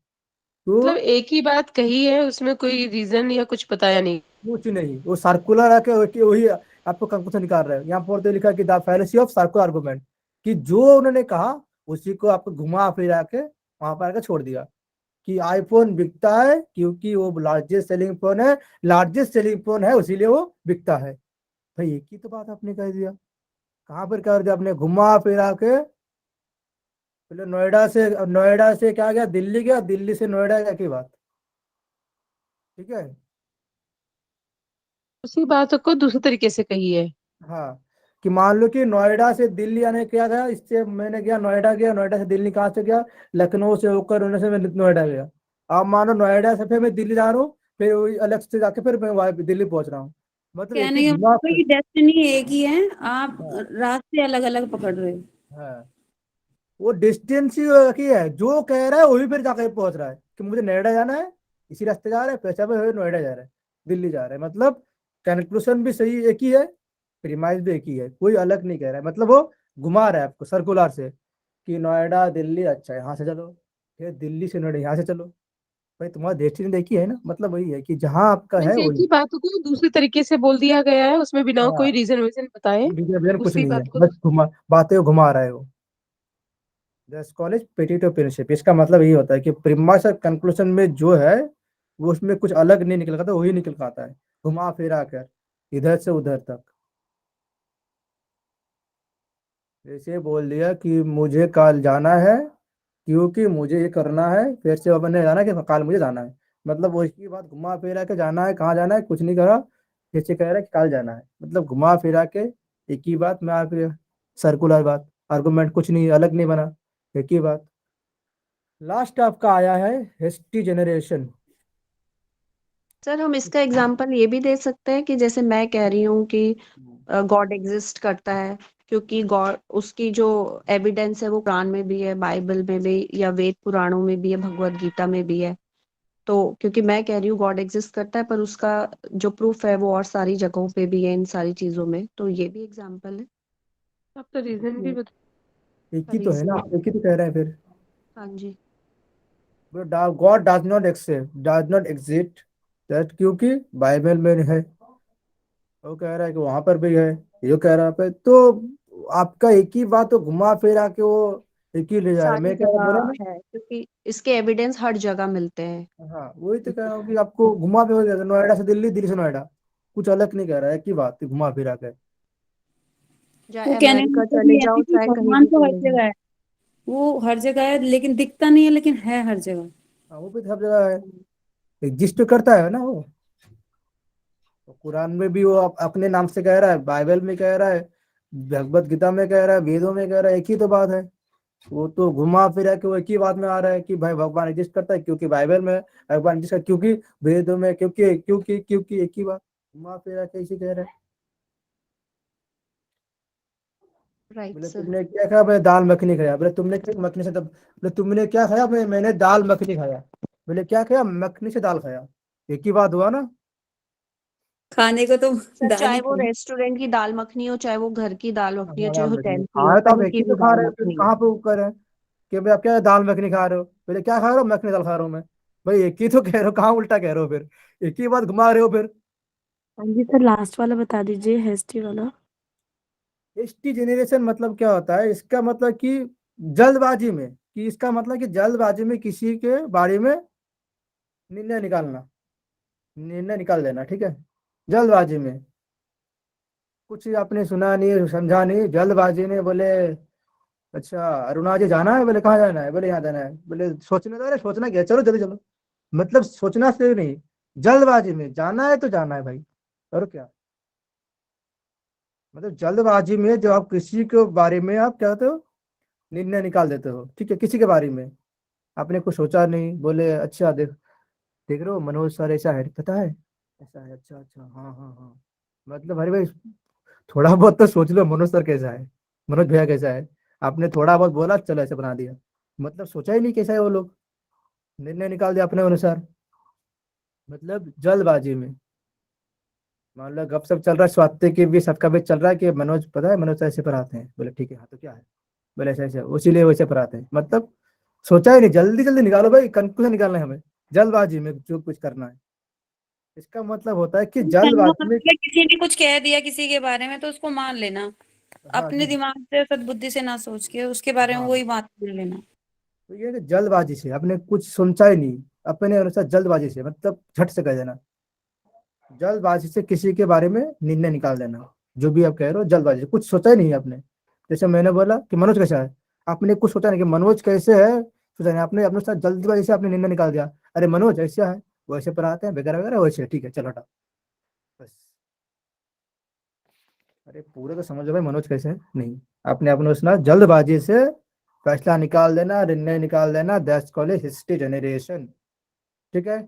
मतलब तो एक ही बात कही है, उसमें कोई रीजन या कुछ बताया नहीं। कुछ नहीं, वो सर्कुलर आके वही आपको कंक्लूजन निकाल रहे हैं। यहाँ पर तो लिखा है कि the fallacy of circular argument, कि जो उन्होंने कहा उसी को आपको घुमा फिरा के वहां पर आके छोड़ दिया, कि आईफोन बिकता है क्योंकि वो लार्जेस्ट सेलिंग फोन है, लार्जेस्ट सेलिंग फोन है इसीलिए वो बिकता है। भाई एक ही तो बात आपने कह दिया, कहाँ पर कर दिया आपने, घुमा फिरा के। पहले नोएडा से क्या गया, दिल्ली गया, दिल्ली से नोएडा गया की बात, ठीक है। उसी बात को दूसरे तरीके से कही है। हाँ, कि मान लो कि नोएडा से दिल्ली आने क्या था, इससे मैंने गया नोएडा गया, नोएडा से दिल्ली कहाँ से गया, लखनऊ से होकर होने से मैं नोएडा गया। अब मानो नोएडा से फिर मैं दिल्ली जा रहा हूँ, फिर वही अलग से जाके फिर मैं वहाँ दिल्ली पहुंच रहा हूँ, मतलब एक ही कहने का घुमा मतलब कि डेस्टिनी एक ही है, आप हाँ रास्ते अलग अलग पकड़ रहे हो। हाँ, वो डिस्टेंस ही की है, जो कह रहा है वही फिर जाकर पहुंच रहा है कि मुझे नोएडा जाना है, इसी रास्ते जा रहा है, पैसा भी नोएडा जा रहा है, दिल्ली जा रहा है, मतलब कंक्लूजन भी सही एक ही है, प्रीमाइस भी एक ही है, कोई अलग नहीं कह रहा है। मतलब वो घुमा रहा है आपको सर्कुलर से, कि नोएडा दिल्ली, अच्छा यहाँ से चलो, फिर दिल्ली से नोएडा यहाँ से चलो। भाई तुम्हारा डेस्टिनी देखी है ना, मतलब वही है कि जहाँ आपका मीन्स है एक वही। ही बात को दूसरे तरीके से बोल दिया गया है, उसमें बिना कोई हाँ, रीजन वीजन बताए डिसीजन कुछ उसी नहीं है, बात को बस घुमा बातें घुमा रहा है वो। दस कॉलेज पेटिटो प्रिंसिप, इसका मतलब यही होता है कि प्रीमाइस और कंक्लूजन में जो है वो उसमें कुछ अलग नहीं निकल आता, वही निकल के आता है, घुमा फिरा कर इधर से उधर तक। जैसे बोल दिया कि मुझे कल जाना है क्योंकि मुझे ये करना है, फिर से अपन ने जाना कि कल मुझे जाना है, मतलब वो इसकी बात घुमा फिरा के जाना है, कहाँ जाना है कुछ नहीं करा, फिर से कह रहा है कि कल जाना है, मतलब घुमा फिरा के एक ही बात में आप, सर्कुलर बात, आर्गुमेंट कुछ नहीं अलग नहीं बना, एक ही बात। लास्ट आपका आया है हेस्टी जनरेशन। सर हम इसका एग्जांपल ये भी दे सकते हैं कि जैसे मैं कह रही हूँ कि गॉड एग्जिस्ट करता है, क्योंकि गॉड उसकी जो एविडेंस है वो कुरान में भी है, बाइबल में भी, या वेद पुराणों में भी है, भगवत गीता में भी है। तो क्योंकि मैं कह रही हूँ गॉड एग्जिस्ट करता है, पर उसका जो प्रूफ है वो और सारी जगहों पे भी है, इन सारी चीजों में, तो ये भी एग्जांपल है। आप तो रीजन भी एक ही तो है ना, रीजन, एक ही तो कह रहे हैं फिर। हाँ जी। God does not accept, does not exist, that क्योंकि बाइबल में है, वो कह रहा है कि वहां पर भी है, ये कह रहा है पे तो आपका एक ही बात तो घुमा फिरा के वो एक ही ले जा रहे सारी मैं क्या बोला ना। जगह है क्योंकि इसके एविडेंस हर जगह मिलते हैं। हाँ वही तो कह रहा हूँ कि आपको घुमा फिरा के नोएडा से दिल्ली, दिल्ली से नोएडा, कुछ अलग नहीं कह रहा है, एक ही बात है घुमा फिरा के। चाहे तो कहने का अमेरिका मतलब चले ये है ना जाओ कि चाहे कहीं भगवान भी तो हर चले जाओ। जगह है, वो हर जगह है लेकिन दिखता नहीं है, लेकिन है हर जगह। हाँ वो भी तो सब जगह है, एग्जिस्ट तो करता है ना वो। तो कुरान में भी वो अपने नाम से कह रहा है, बाइबल में कह रहा है, भगवत गीता में कह रहा है, वेदों में कह रहा है, एक ही तो बात है। वो तो घुमा फिरा के वो एक ही बात में आ रहा है कि भाई भगवान एग्जिस्ट करता है, क्योंकि बाइबल में भगवान एग्जिस्ट करता है, क्योंकि वेदों में, क्योंकि एक ही बात, घुमा फिरा के इसी कह रहे हैं। राइट बोले सर। तुमने क्या खाया? बोले दाल मखनी खाया। बोले तुमने क्या मखनी से तब? बोले तुमने क्या खाया? मैंने दाल मखनी खाया। बोले क्या खाया? मखनी से दाल खाया। एक ही बात हुआ ना। खाने को तो सर दाल चाहे ही वो खानी। रेस्टोरेंट की दाल मखनी हो चाहे वो घर की दाल मखनी हो हाँ, चाहे दाल मखनी होटल की खा हो रहे तो आप कहीं एक की ही भी तो खा दाल रहे हो, फिर मखनी हो। कहाँ पे वो कर रहे हैं कि भाई आप क्या दाल मखनी खा रहे हो? बोले क्या खा रहे हो? मखनी दाल खा रहा हूँ मैं। भाई एक ही तो कह रहे हो, कहाँ उल्टा कह रहे हो फिर? एक ही बात घुमा रहे हो फिर। हाँ जी सर, लास्ट वाला बता दीजिए, हेस्टी वाला। एसटी जनरेशन मतलब क्या होता है? इसका मतलब कि जल्दबाजी में, कि इसका मतलब कि जल्दबाजी में किसी के बारे में निर्णय निकालना, निर्णय निकाल देना, ठीक है, जल्दबाजी में। कुछ आपने सुना नहीं, समझा नहीं, जल्दबाजी में बोले अच्छा अरुणा जी जाना है? बोले कहाँ जाना है? बोले यहाँ जाना है। बोले सोचने दो। अरे सोचना क्या है? चलो जल्दी चलो। मतलब सोचना से नहीं, जल्दबाजी में जाना है तो जाना है भाई, और क्या। मतलब जल्दबाजी में जो आप किसी के बारे में आप क्या होते हो, निर्णय निकाल देते हो, ठीक है, किसी के बारे में आपने कुछ सोचा नहीं, बोले अच्छा देख, देख रहे हो मनोज सर ऐसा है, पता है ऐसा है, अच्छा अच्छा हाँ हाँ हाँ। मतलब अरे भाई थोड़ा बहुत तो सोच लो, मनोज सर कैसा है, मनोज भैया कैसा है। आपने थोड़ा बहुत बोला, चलो ऐसे बना दिया। मतलब सोचा ही नहीं कैसा है वो लोग, निर्णय निकाल दिया अपने अनुसार, मतलब जल्दबाजी में। मान लो गप सप चल रहा है, स्वास्थ्य के भी सबका भी चल रहा है कि मनोज, पता है मनोज सर ऐसे पढ़ाते हैं। बोले ठीक है, हाँ तो क्या है? बोले ऐसे ऐसे, इसीलिए वैसे पढ़ाते हैं। मतलब सोचा ही नहीं, जल्दी जल्दी निकालो भाई, कंक्लूजन निकालना है हमें, जल्दबाजी में जो कुछ करना है। इसका मतलब होता है कि कहने का जल्दबाजी में। मतलब है किसी ने कुछ कह दिया किसी के बारे में तो उसको मान लेना, हाँ अपने जी। दिमाग से सद्बुद्धि से ना सोच के उसके बारे में हाँ वही बात बोल लेना। तो ये है कि जल्दबाजी से आपने कुछ सोचा ही नहीं, अपने अनुसार जल्दबाजी से, मतलब झट से कह देना, जल्दबाजी से किसी के बारे में निर्णय निकाल देना। जो भी आप कह रहे हो जल्दबाजी से, कुछ सोचा ही नहीं आपने। जैसे मैंने बोला कि मनोज कैसा है, आपने कुछ सोचा नहीं कि मनोज कैसे है, सोचा नहीं आपने, अपने साथ जल्दबाजी से आपने निर्णय निकाल दिया, अरे मनोज ऐसा है, वैसे पढ़ाते हैं वगैरह वगैरह, वैसे ठीक है चलो हटा, बस। अरे पूरे तो समझ लो भाई मनोज कैसे है, नहीं, आपने अपने सुना जल्दबाजी से फैसला निकाल देना, निर्णय निकाल देना, दैट्स कॉल्ड हिस्ट्री जनरेशन, ठीक है।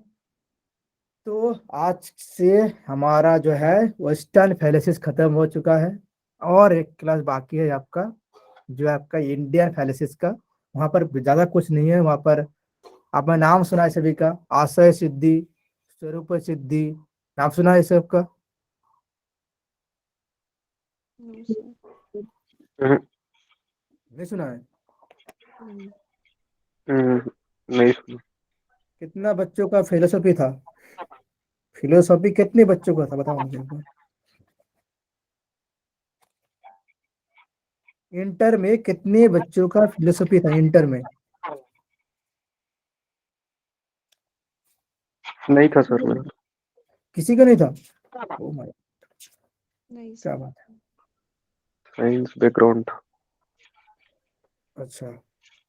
तो आज से हमारा जो है वेस्टर्न फैलेसिस खत्म हो चुका है, और एक क्लास बाकी है आपका, जो है आपका इंडियन फैलेसिस का। वहाँ पर ज्यादा कुछ नहीं है, वहाँ पर आपने नाम सुना है सभी का, आशय सिद्धि, स्वरूप सिद्धि, नाम सुना है सबका? No sir. हम्म, नहीं सुना है? नहीं। नहीं सुना। कितना बच्चों का फिलोसफी था? फिलोसफी कितने बच्चों का था बताओ मुझे एक बार। इंटर में कितने बच्चों का फिलोसफी था इंटर में? नहीं था सर मेरा। किसी का नहीं था? ओ माय, नहीं क्या सर। बात है। साइंस बैकग्राउंड था। अच्छा,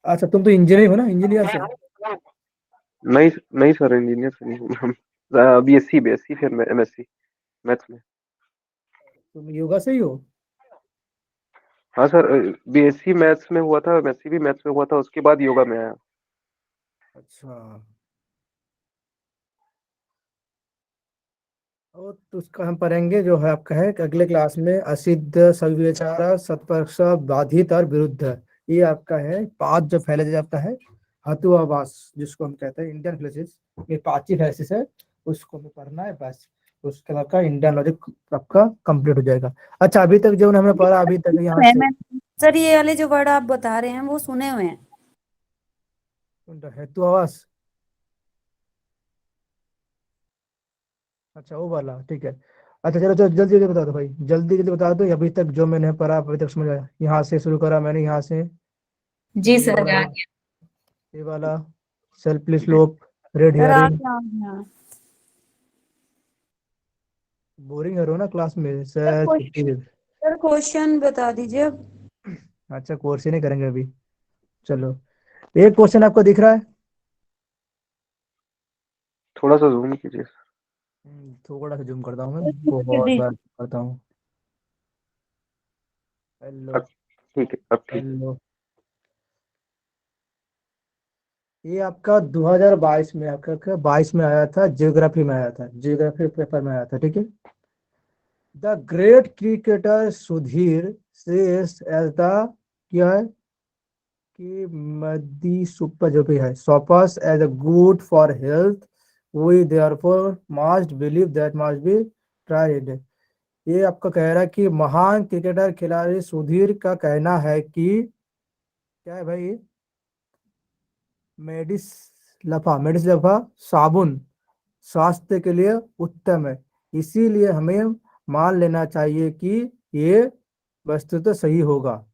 अच्छा तुम तो इंजीनियर हो ना, इंजीनियर से? नहीं नहीं सर, इंजीनियर से नहीं हूँ हम। बीएससी फिर मैं एमएससी मैथ्स में। तुम योगा से ही हो? हाँ सर, बीएससी मैथ्स में हुआ था, एमएससी भी मैथ्स में हुआ था, उसके बाद योगा में आया। अच्छा, और तो उसका हम पढ़ेंगे जो है आपका है कि अगले क्लास में असिद्ध, सविचार, सत्पक्ष, बाधित और विरुद्ध। ये आपका है पांच जो फैले आपका है हतुआवास, जिसको हम कहते हैं इंडियन फैलेसिस, ये पांच ही फैलेसिस है, उसको हमें पढ़ना है बस। उसके बाद का इंडियन लॉजिक आपका कंप्लीट हो जाएगा। अच्छा अभी तक जो हमने पढ़ा अभी तक यहाँ से, सर ये वाले जो वर्ड आप बता रहे हैं वो सुने हुए हैं। हेतुआवास, अच्छा वो वाला ठीक है। अच्छा चलो चलो जल्दी जल्दी बता दो भाई, जल्दी जल्दी बता दो, अभी तक जो मैंने पढ़ा अभी तक समझ आया, यहाँ से शुरू करा मैंने, यहाँ से जी ये सर वाला आ गया। ये वाला सेल्फलेस स्लोप, रेड सर आ हियरिंग। गया, आ गया। बोरिंग हो ना क्लास में सर सर, छुट्टी क्वेश्चन दे। सर क्वेश्चन बता दीजिए अब। अच्छा, कोर्स ही नहीं करेंगे अभी। चलो, एक क्वेश्चन आपको दिख रहा है? थोड़ा सा जूम कीजिए। थोड़ा सा जूम करता हूँ, सर, मैं बहुत बार करता हूँ। हेलो अब ठीक है, अब ठीक। हेलो। ये आपका 2022 में, आपका 22 में आया था, जियोग्राफी में आया था, जियोग्राफी पेपर में आया था, ठीक है। The great cricketer Sudhir says as the, क्या है कि मदी सुपर जो भी है, सॉपर्स as a good for health, we therefore must believe that must be tried. ये आपका कह रहा है कि महान क्रिकेटर खिलाड़ी सुधीर का कहना है कि, क्या है भाई, मेडिस मेडिस लफा साबुन स्वास्थ्य के लिए उत्तम है, इसीलिए हमें मान लेना चाहिए कि ये वस्तुतः सही होगा।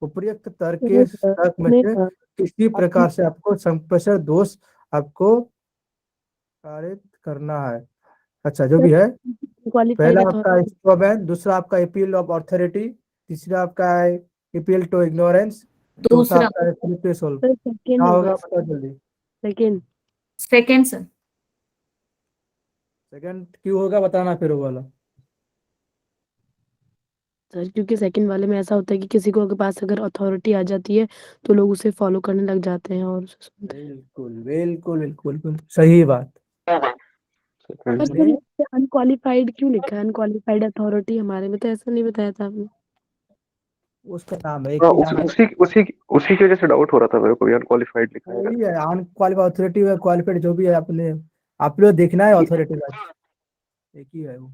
उपयुक्त तर्क के तर्क में इसमें से किसी प्रकार से आपको संप्रेषण दोष आपको पारित करना है। अच्छा, जो भी है, क्वालिफाइड पहला आपका अथॉरिटी स्ट्रोबैन, दूसरा आपका अपील ऑफ अथॉरिटी, तीसरा आपका है अपील टू इग्नोरेंस, चौथा दूसरा। आपका है स्लिपरी सोल्व। सर क्या सेकेंड होगा होगा, बताओ जल्दी। सेकेंड। Second sir. सेकंड क्यों होगा बताना फिर वो वाला। सर क्योंकि सेकंड वाले में ऐसा होता है कि किसी को के पास अगर अथॉरिटी आ जाती है तो लोग उसे फॉलो करने लग जाते हैं और उसे सुनते हैं। बिल्कुल बिल्कुल बिल्कुल बिल्कुल सही बात। पर हमने सर अनक्वालिफाइड क्यों लिखा है? अनक्वालिफाइड अथॉरिटी हमारे में तो ऐसा नहीं बताया था आपने। उसका नाम है, एक हाँ, ही नाम है। उसी की वजह से डाउट हो रहा था मेरे को भी, अनक्वालिफाइड लिखा है वही करके। है, अनक्वालिफाइड अथॉरिटी है, क्वालिफाइड जो भी है, आपने आप लोग देखना है अथॉरिटी का, एक ही है वो।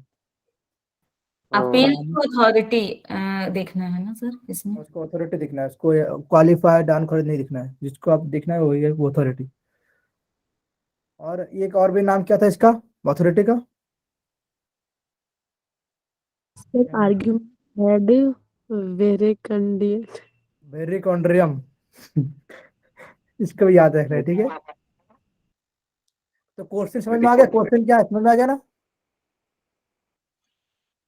तो अपील नाम, टू अथॉरिटी देखना है ना सर इसमें। उसको अथॉरिटी दिखना है, उसको क्वालिफाइड अनक्वालिफाइड नहीं दिखना है, जिसको आप देखना है वही है वो अथॉरिटी। और एक और भी नाम क्या था इसका, अथॉरिटी का? सर क्या नाम? आर्ग्यूमेंट वेरिकंडी वेरिकॉन्ड्रियम। इसको भी याद रखना है, ठीक है। तो क्वेश्चन समझ में आ गया, क्वेश्चन क्या है समझ में आ गया ना?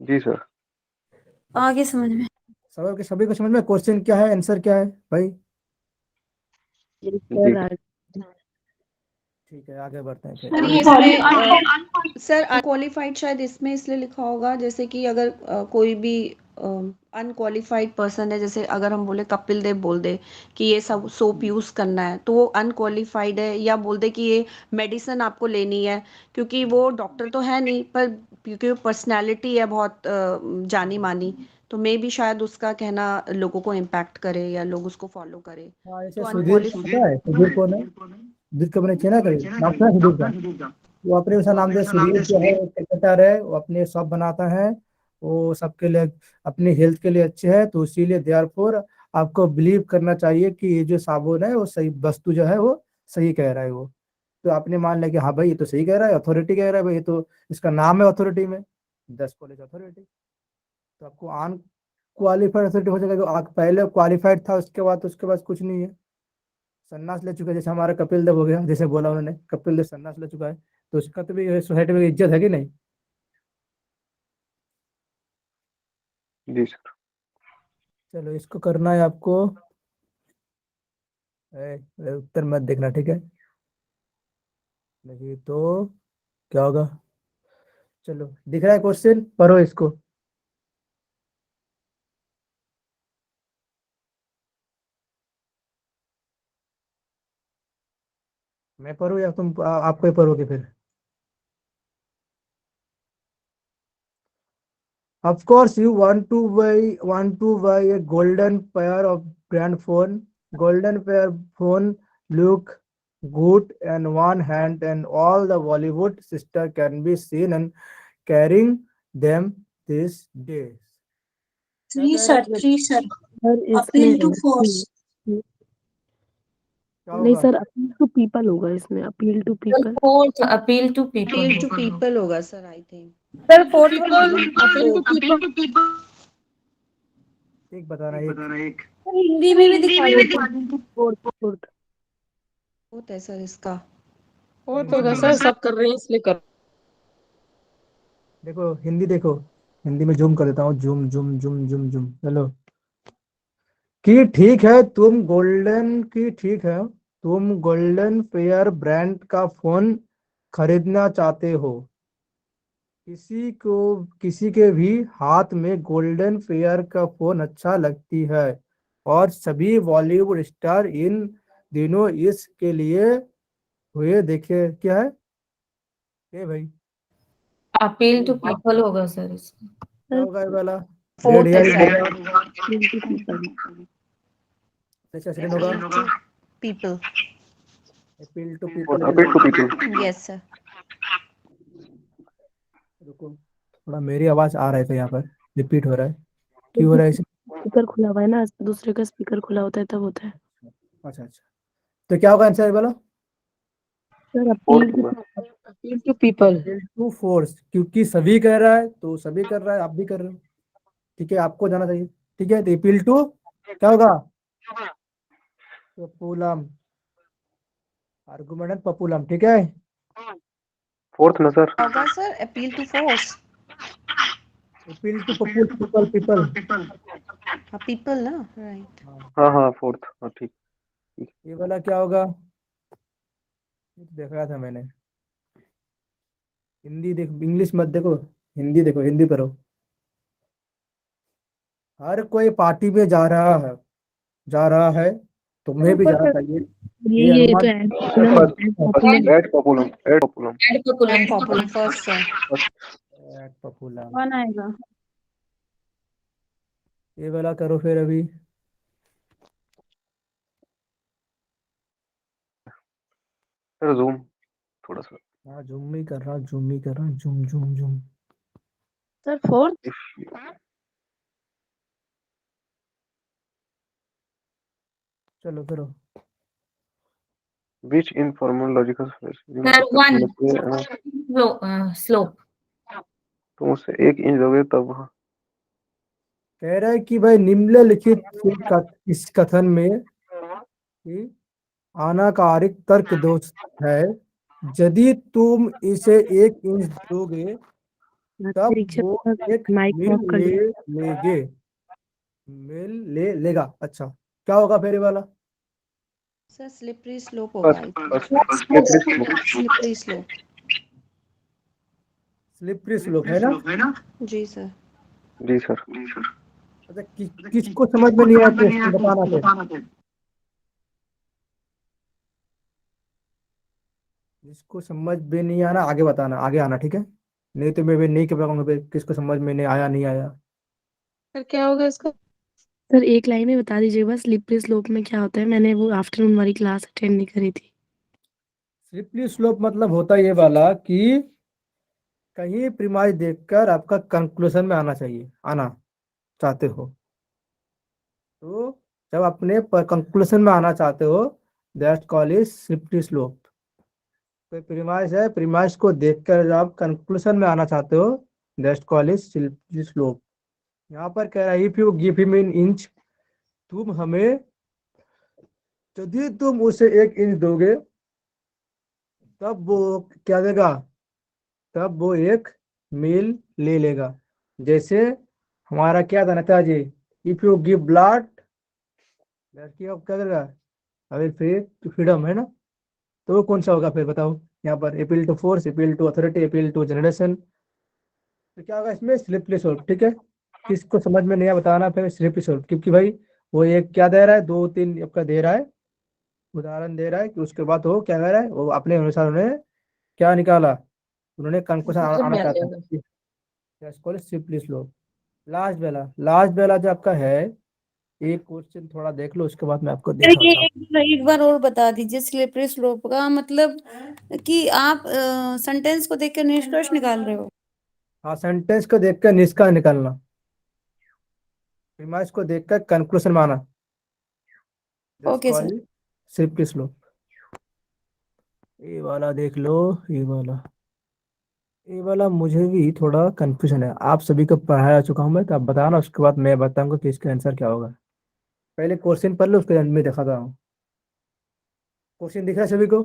जी सर। आगे समझ में। सभी को समझ में क्वेश्चन क्या है, आंसर क्या है भाई? जी ठीक है, आगे बढ़ते हैं फिर। सर ये इसमें सर अनक्वालिफाइड शायद इसमें इसलिए लिखा होगा जैसे कि अगर कोई भी अनक्वालिफाइड पर्सन है, जैसे अगर हम बोले कपिल देव बोल दे कि ये सब सोप यूज करना है तो वो अनक्वालिफाइड है, या बोल दे कि ये मेडिसिन आपको लेनी है, क्योंकि वो डॉक्टर तो है नहीं पर क्योंकि पर्सनैलिटी है बहुत जानी मानी, तो मे भी शायद उसका कहना लोगों को इम्पैक्ट करे या लोग उसको फॉलो करे। हाँ, ऐसे तो सुधीर पता है, सुधीर कौन है? सुधीर को मैंने चेना करी, नाम सुना है सुधीर का? वो अपने उसा नाम दे, सुधीर जो है क्रिकेटर है, वो अपने शॉप बनाता है, वो सबके लिए, अपनी हेल्थ के लिए अच्छे है, तो इसीलिए देयरफॉर आपको बिलीव करना चाहिए कि ये जो साबुन है वो सही वस्तु जो है वो सही कह रहा है वो। तो आपने मान लिया कि हाँ भाई ये तो सही कह रहा है, अथॉरिटी कह रहा है भाई, ये तो इसका नाम है अथॉरिटी में, 10 कॉलेज अथॉरिटी। तो आपको आन क्वालिफाइड अथॉरिटी हो जाएगा, जो पहले क्वालिफाइड था उसके बाद, तो उसके बाद कुछ नहीं है, सन्यास ले चुका है, जैसे हमारा कपिल देव हो गया, जैसे बोला उन्होंने कपिल देव सन्यास ले चुका है, तो उसका तो भी सोसाइटी में इज्जत है कि नहीं? जी सर। चलो, इसको करना है आपको, उत्तर मत देखना, ठीक है, नहीं तो क्या होगा। चलो, दिख रहा है क्वेश्चन, पढ़ो इसको। मैं पढ़ूँ या तुम आपको ही पढ़ोगे फिर? Of course, you want to buy a golden pair of brand phone. Golden pair phone look good in one hand, and all the Bollywood sister can be seen and carrying them these days. क्या three कह रहा sir, है? Three sir. Sir इसमें appeal to force. क्या नहीं होगा? Sir, appeal to people होगा इसमें, appeal to people. Fourth appeal to people. Appeal to people होगा sir, I think. Sir fourth वाला अपील टू पीपल। एक बताना, एक। हिंदी में भी दिखा दो। फोर्थ होता है सर इसका। वो तो सर सब कर रहे हैं इसलिए कर। देखो हिंदी, देखो हिंदी में जूम कर देता हूँ, zoom zoom zoom zoom zoom. Hello, कि ठीक है तुम गोल्डन, की ठीक है तुम गोल्डन फेयर ब्रांड का फोन खरीदना चाहते हो। किसी के भी हाथ में गोल्डन फेयर का फोन अच्छा लगती है, और सभी बॉलीवुड स्टार इन दिनों इसके लिए हुए देखे। क्या है ये भाई? अपील टू पीपल होगा सर इसका। क्या होगा ये वाला? रेड फोर्थ है हेयर सर। सेकंड होगा पीपल। अपील टू और people. Appeal to people. Yes sir. रुको, थोड़ा मेरी आवाज आ रहा है यहाँ पर, रिपीट हो रहा है, क्यों हो रहा है इसे? स्पीकर खुला हुआ है ना, दूसरे का स्पीकर खुला होता है तब होता है। अच्छा अच्छा, तो क्या होगा आंसर ये वाला? सर फोर्थ अपील होगा। Appeal to people. Appeal to force, क्योंकि सभी कह रहा है तो सभी कर रहा है, आप भी कर रहे हो, ठीक है, आपको जाना चाहिए। ठीक है, तो अपील टू क्या होगा? पपूलम, आर्गुमेंट पपूलम, ठीक है। फोर्थ ना सर। होगा sir appeal to force. Appeal to people, people. हाँ पीपल ना, राइट। हाँ हाँ फोर्थ, हाँ ठीक। ये वाला क्या होगा? ये तो देख रहा था मैंने। हिंदी देख, इंग्लिश मत देखो, हिंदी देखो, हिंदी करो। हर कोई पार्टी में जा रहा है, तुम्हें भी ऊपर जाना कर चाहिए। ये ये ये तो अनुमान ad first, popular. Ad populum, ad populum. Ad populum. Popular first sir. Populum. कौन आएगा? ये वाला करो फिर अभी। सर जूम थोड़ा सा। हाँ जूम ही कर रहा, जूम ही कर रहा, zoom zoom zoom. Sir fourth. चलो करो। Which informal logical sir one slope. तुम उससे 1 इंच दोगे तब। कह रहा है कि भाई निम्नलिखित इस कथन में कि अनाकारिक तर्क दोष है। यदि तुम इसे 1 इंच दोगे तब परीक्षा वो एक माइक मील ऑफ कर दो। लेगे, मील लेगा। अच्छा, क्या होगा फिर ये वाला? सर स्लिपरी स्लोप होगा। Slippery slope. स्लिपरी स्लोप है ना? जी सर। जी सर। अच्छा, किसको समझ में नहीं आया क्वेश्चन बताना फिर। जिसको समझ में नहीं आना आगे बताना, आगे आना, ठीक है। नहीं तो मैं भी नहीं कर पाऊंगा फिर, किसको समझ में नहीं आया, नहीं आया। सर क्या होगा इसका? सर एक लाइन में बता दीजिए बस, स्लिपरी स्लोप में क्या होता है, मैंने वो आफ्टरनून वाली क्लास अटेंड नहीं करी थी। स्लिपरी स्लोप मतलब होता ये वाला कि कहीं प्रीमाइस देखकर आपका कंक्लूजन में आना चाहिए, आना चाहते हो तो, जब अपने कंक्लूजन में आना चाहते हो, that call is slippery slope. कोई प्रीमाइस है, प्रीमाइस को देखकर जब आप कंक्लूजन में आना चाहते हो, that call is slippery slope. यहाँ पर कह रहा है if you give him in inch, तुम हमें, यदि तुम उसे 1 इंच दोगे तब वो क्या देगा? तब वो 1 मील ले लेगा। जैसे हमारा क्या था Netaji, if you give blood, लड़की अब क्या करेगा? अभी फ्री फ्रीडम है ना, तो वो कौन सा होगा फिर बताओ? यहाँ पर appeal to force, appeal to authority, appeal to generation, तो क्या होगा इसमें? स्लिपरी स्लोप, ठीक है। किसको समझ में नहीं आया बताना फिर स्लिपरी स्लोप, क्योंकि भाई वो एक क्या दे रहा है, 2 3 आपका दे रहा है, उदाहरण दे रहा है कि उसके बाद वो क्या कह रहा है, वो अपने अनुसार उन्होंने क्या निकाला, उन्होंने कंक्लूजन कंक्लूजन आना में आ चाहता जाएगा। है। Slippery slope. लास्ट वाला जो आपका है, एक क्वेश्चन थोड़ा देख लो, उसके बाद मैं आपको सर ये दिखाता हूँ। एक बार और बता दीजिए, स्लिपरी स्लोप का मतलब कि आप सेंटेंस को देखकर निष्कर्ष निकाल रहे हो। हाँ, सेंटेंस को देखकर निष्कर्ष निकालना, प्रीमाइस को देखकर कंक्लूजन में आना, ओके सर। Slippery slope. ये वाला देख लो, ये वाला, ये वाला मुझे भी थोड़ा कंफ्यूजन है, आप सभी को पढ़ाया चुका हूँ मैं, तो आप बताना, उसके बाद मैं बताऊंगा कि इसका आंसर क्या होगा। पहले क्वेश्चन पढ़ लो, उसके बाद मैं दिखाता हूँ। क्वेश्चन दिख रहा है सभी को?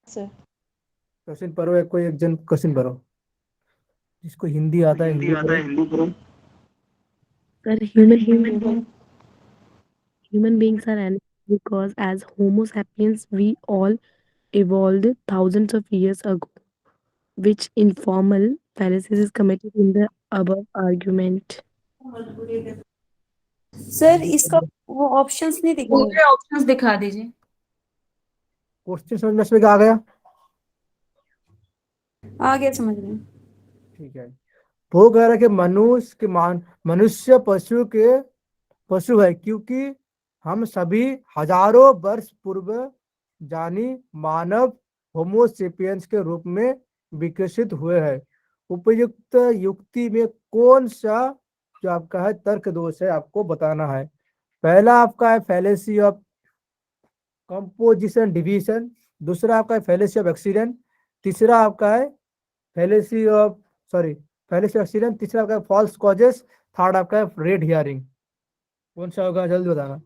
सर क्वेश्चन पढ़ो, एक कोई एक जन क्वेश्चन पढ़ो, जिसको हिंदी आता है हिंदी पढ़ो। Sir human beings are animals because as Homo sapiens we all evolved thousands of years ago, which informal fallacies is committed in the above argument. Sir इसका वो ऑप्शंस नहीं दिख रहे। पूरे ऑप्शंस दिखा दीजिए। क्वेश्चन समझ में आ गया? आ गया समझ में। ठीक है। वो कह रहा है कि मनुष्य पशु है, क्योंकि हम सभी हजारों वर्ष पूर्व जानी मानव होमोसेपियंस के रूप में विकसित हुए हैं। उपयुक्त युक्ति में कौन सा जो आपका है तर्क दोष है, आपको बताना है। पहला आपका है फैलेसी ऑफ कंपोजिशन डिवीजन, दूसरा आपका है फैलेसी ऑफ एक्सीडेंट, तीसरा आपका है फैलेसी ऑफ एक्सीडेंट, तीसरा आपका फॉल्स कॉजेस, थर्ड आपका है रेड हियरिंग। कौन सा होगा जल्दी बताना।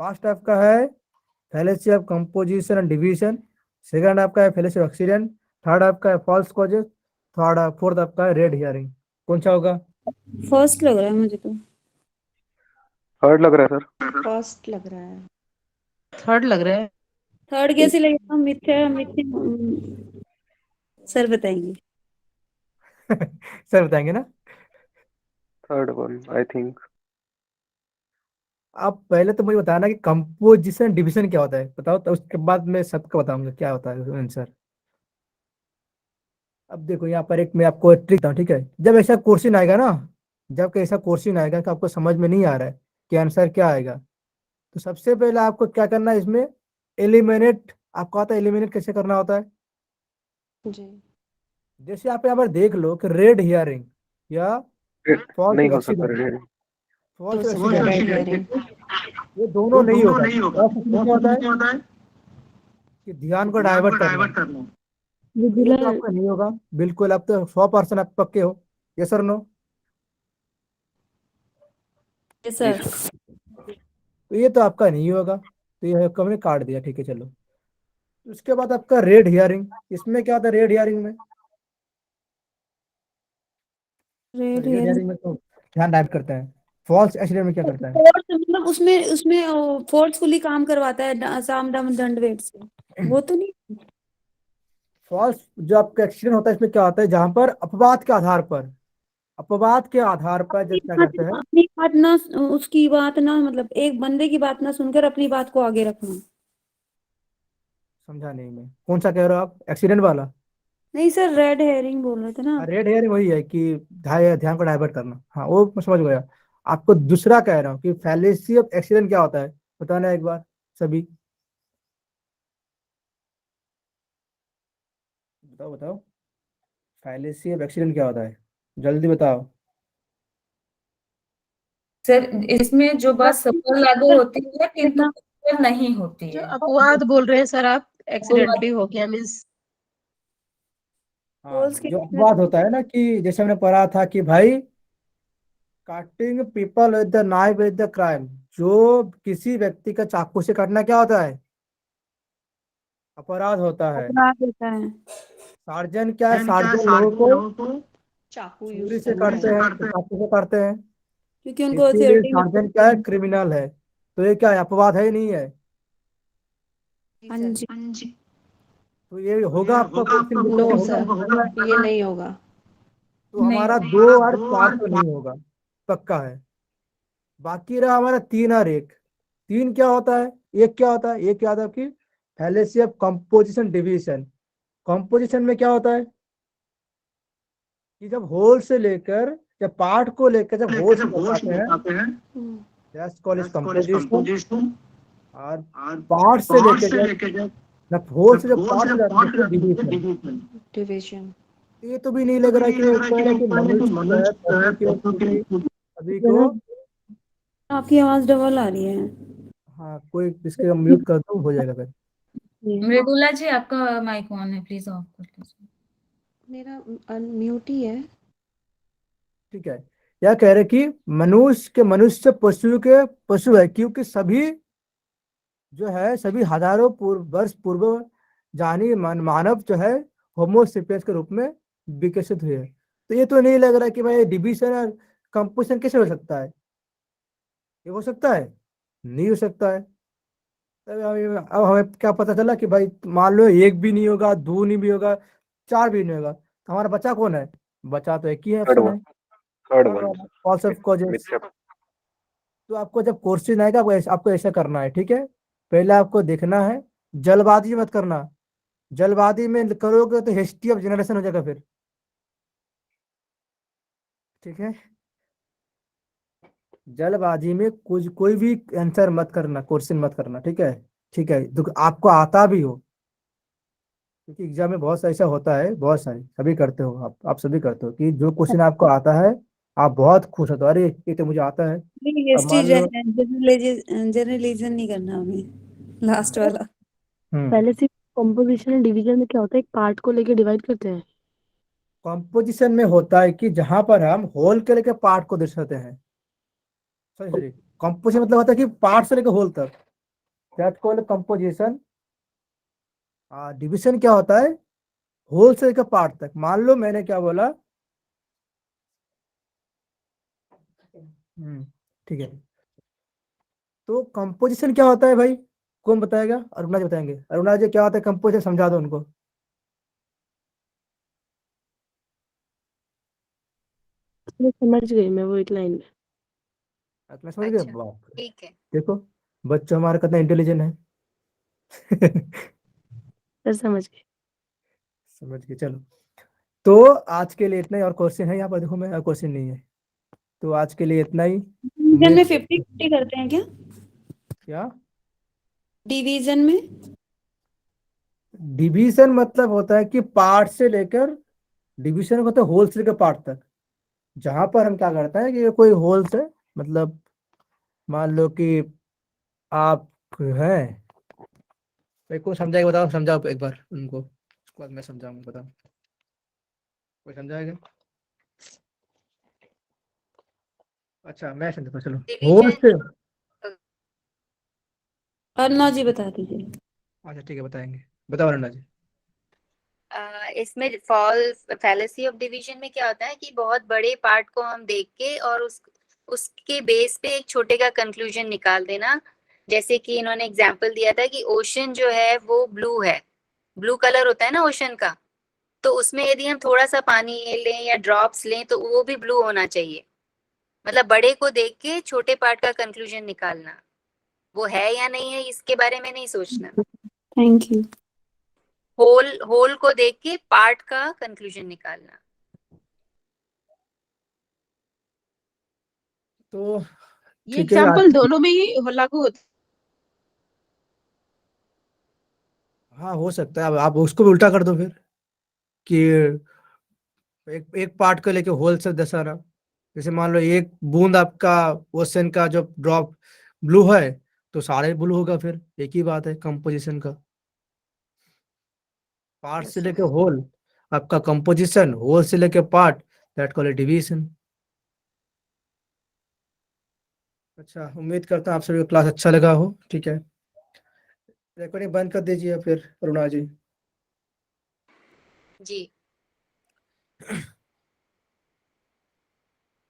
फर्स्ट आपका है fallacy of composition and division, second आपका है फैलेसी ऑफ एक्सीडेंट, थर्ड आपका है फॉल्स कॉजेस, फोर्थ आपका है रेड हियरिंग। कौन सा होगा? फर्स्ट लग रहा है मुझे तो। थर्ड लग रहा है सर। फर्स्ट लग रहा है। थर्ड लग रहा है। थर्ड कैसे लगेगा? मिथ्या मिथ्या सर बताएंगे। सर बताएंगे ना। Third one I think. आप पहले तो मुझे बताना कि कंपोजिशन डिवीजन क्या होता है, बताओ, तो उसके बाद मैं सबको बताऊंगा क्या होता है आंसर। अब देखो यहाँ पर एक मैं आपको ट्रिक दूं, ठीक है? जब ऐसा क्वेश्चन आएगा ना, जब ऐसा क्वेश्चन आएगा कि आपको समझ में नहीं आ रहा है कि आंसर क्या आएगा, तो सबसे पहले आपको क्या करना है इसमें, एलिमिनेट। आपको आता है एलिमिनेट कैसे करना होता है? जी जैसे आप यहाँ पर देख लो कि रेड हियरिंग या फॉल्स नहीं हो सकता एक्सीडेंट, रेड। फॉल्स हो सकता है एक्सीडेंट, रेड हेयरिंग। ये दोनों नहीं होगा। फॉल्स एक्सीडेंट क्या होता है कि ध्यान को डाइवर्ट करना, ये तो Regular आपका नहीं होगा बिल्कुल। आप तो 100% आप पक्के हो, यस और नो? यस जी सर। सर। तो ये तो आपका नहीं होगा, तो ये हमने काट दिया, ठीक है चलो। उसके बाद आपका रेड हियरिंग, इसमें क्या होता है रेड हियरिंग में? रेड रेड हियरिंग हियरिंग में तो ध्यान डाइवर्ट करते हैं। फॉल्स एक्सीडेंट में क्या करता है? फोर्स, मतलब उसमें उसमें फोर्सफुली काम करवाता है साम दाम दंड भेद से, वो तो नहीं। फॉल्स जो आपका एक्सीडेंट होता है, इसमें क्या होता है, जहां पर अपवाद के आधार पर जब क्या करते हैं। अपनी बात ना, उसकी बात ना, मतलब एक बंदे की बात ना सुनकर अपनी बात को आगे रखना। समझा नहीं मैं, कौन सा कह रहे हो आप, एक्सीडेंट वाला? नहीं सर, रेड हेयरिंग बोल रहे थे ना आप। रेड हेयरिंग वही है कि ध्यान को डाइवर्ट करना, हाँ वो मैं समझ गया। आपको दूसरा कह रहा हूँ कि फैलेसी ऑफ एक्सीडेंट क्या होता है, बताना एक बार सभी, बताओ बताओ। फैलेसी ऑफ एक्सीडेंट क्या होता है, जल्दी बताओ। सर इसमें जो बात सफल लागू होती है किंतु सफल नहीं होती जो है। अपवाद बोल रहे हैं सर आप, एक्सीडेंटली अपवाद। हो गया मीन्स। हाँ, फॉल्स जो के अपवाद होता है ना, कि जैसे हमने पढ़ा था कि भाई cutting people with the knife with the crime, जो किसी व्यक्ति का चाकू से काटना क्या होता है, अपराध होता है। अपराध होता है। सार्जन क्या है, सार्जन लोगों को चाकू छुरी यूज से करते काटते हैं। हैं, तो चाकू से काटते हैं, क्योंकि उनको इसीलिए अथॉरिटी सार्जन क्या है, क्रिमिनल है। तो ये क्या है, अपवाद है ही नहीं है? हाँ जी। तो ये होगा आपका क्वेश्चन नो बिल्कुल होगा। सर, ये नहीं होगा। तो नहीं हमारा होगा। 2 और 4 तो नहीं होगा, पक्का है। बाकी रहा हमारा 3 और 1। 3 क्या होता है, एक क्या होता है, एक याद है आपकी, fallacy of composition division. Composition में क्या होता है कि जब होल से लेकर, जब पार्ट को लेकर जब होल से बताते हैं, दैट्स कॉल्ड इज कंपोजिशन। और पार्ट से लेकर जब होल से जब पार्ट से जाते हैं डिवीजन। डिवीजन। ये तो भी नहीं लग रहा है कि कह रहा है कि मनुष्य है, पशु के सभी को। आपकी आवाज डबल आ रही है। हाँ, कोई इसके म्यूट कर दो, हो जाएगा फिर। मृदुला जी आपका माइक ऑन है, प्लीज ऑफ कर लीजिए। मेरा अनम्यूट ही है। ठीक है, यह कह रहे कि मनुष्य पशु है, क्योंकि सभी जो है सभी हजारों वर्ष पूर्व जानी मानव जो है होमोसेपियंस के रूप में विकसित हुए। तो ये तो नहीं लग रहा कि भाई डिवीजन और कंपोजिशन कैसे हो सकता है, ये हो सकता है? नहीं हो सकता है। अब हमें क्या पता चला कि भाई मान लो एक भी नहीं होगा, दो नहीं भी होगा, चार भी नहीं होगा, तो हमारा बचा कौन है? बचा तो एक ही थर्ड ऑप्शन वन, है, थर्ड थर्ड वन वाला, कॉज ऑफ कॉजेस। मिथ्या। तो आपको जब क्वेश्चन आएगा आपको ऐसा करना है, ठीक है? पहले आपको देखना है, जल्दबाजी मत करना। जल्दबाजी में करोगे तो हिस्ट्री ऑफ जनरेशन हो जाएगा फिर। ठीक है, जल्दबाजी में कुछ कोई भी आंसर मत करना, क्वेश्चन मत करना, ठीक है? ठीक है, तो आपको आता भी हो, क्योंकि एग्जाम में बहुत सा ऐसा होता है, बहुत सारे सभी करते हो, आप सभी करते हो कि जो क्वेश्चन आपको आता है आप बहुत खुश होते हो, अरे ये तो मुझे आता है। अब हिस्ट्री मान लो जनरलाइजेशन नहीं करना हमें, लास्ट वाला। हम्म पहले से कंपोजिशन एंड डिवीजन में क्या होता है, एक पार्ट को लेके डिवाइड करते हैं। कंपोजिशन में होता है कि जहां पर हम होल के लेके पार्ट को दर्शाते हैं। सॉरी सॉरी, कंपोजिशन मतलब होता है कि पार्ट से लेकर होल तक, दैट कॉल्ड कंपोजिशन। डिवीजन क्या होता है? होल से लेकर पार्ट तक। मान लो मैंने क्या बोला, ठीक है। तो कंपोजिशन क्या होता है भाई, कौन बताएगा? अरुणा जी बताएंगे। अरुणा जी क्या होता है कंपोजिशन, समझा दो उनको। मैं समझ गई, मैं वो एक लाइन में। मैं समझ गया, अच्छा, बाप रे। ठीक है। देखो बच्चों हमारे कितना इंटेलिजेंट है। फिर समझ गई। समझ गए, चलो। तो आज के लिए इतना ही, और क्वेश्चन है यहाँ पर? देखो मैं, क्वेश्चन नहीं है, तो आज के लिए इतना ही। डिवीजन में उम्मीद, 50-50 करते हैं क्या? क्या? डिवीजन में डिवीजन मतलब होता है कि पार्ट से लेकर, डिवीजन होता है होल से लेकर पार्ट तक। जहां पर हम क्या करते हैं कि ये कोई होल से, मतलब मान लो कि आप हैं, एक को समझाएगा, बताओ, समझाओ एक बार उनको, उसके बाद मैं समझाऊंगा, बताओ कोई समझाएगा? अच्छा मैं समझा, चलो। होल डिवीजन, से, अरुणा जी बता दीजिए। अच्छा ठीक है, बताएंगे, बताओ अरुणा जी। इसमें फॉल फैलेसी ऑफ डिवीजन में क्या होता है कि बहुत बड़े पार्ट को हम देख के और उसके बेस पे एक छोटे का कंक्लूजन निकाल देना। जैसे कि इन्होंने एग्जांपल दिया था कि ओशन जो है वो ब्लू है, ब्लू कलर होता है ना ओशन का, तो उसमें यदि हम थोड़ा सा पानी लें या ड्रॉप्स लें तो वो भी ब्लू होना चाहिए। मतलब बड़े को देख के छोटे पार्ट का कंक्लूजन निकालना, वो है या नहीं है इसके बारे में नहीं सोचना। Thank you. होल होल को देख के पार्ट का कंक्लूजन निकालना। तो ये ठीक है आज, एग्जाम्पल दोनों में ही लागू होता हाँ हो सकता है। अब आप उसको भी उल्टा कर दो फिर, कि एक पार्ट को लेके होल से दर्शाना। जैसे मान लो एक बूंद आपका ओशन का जो ड्रॉप ब्लू है, तो सारे ब्लू होगा, फिर एक ही बात है कंपोजिशन का। पार्ट से लेके होल आपका कंपोजिशन, होल से लेके पार्ट, दैट कॉल्ड डिवीजन। अच्छा, उम्मीद करता हूँ आप सभी को क्लास अच्छा लगा हो, ठीक है? रिकॉर्डिंग बंद कर दीजिए फिर अरुणा जी। जी।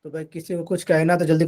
तो भाई किसी को कुछ कहना तो जल्दी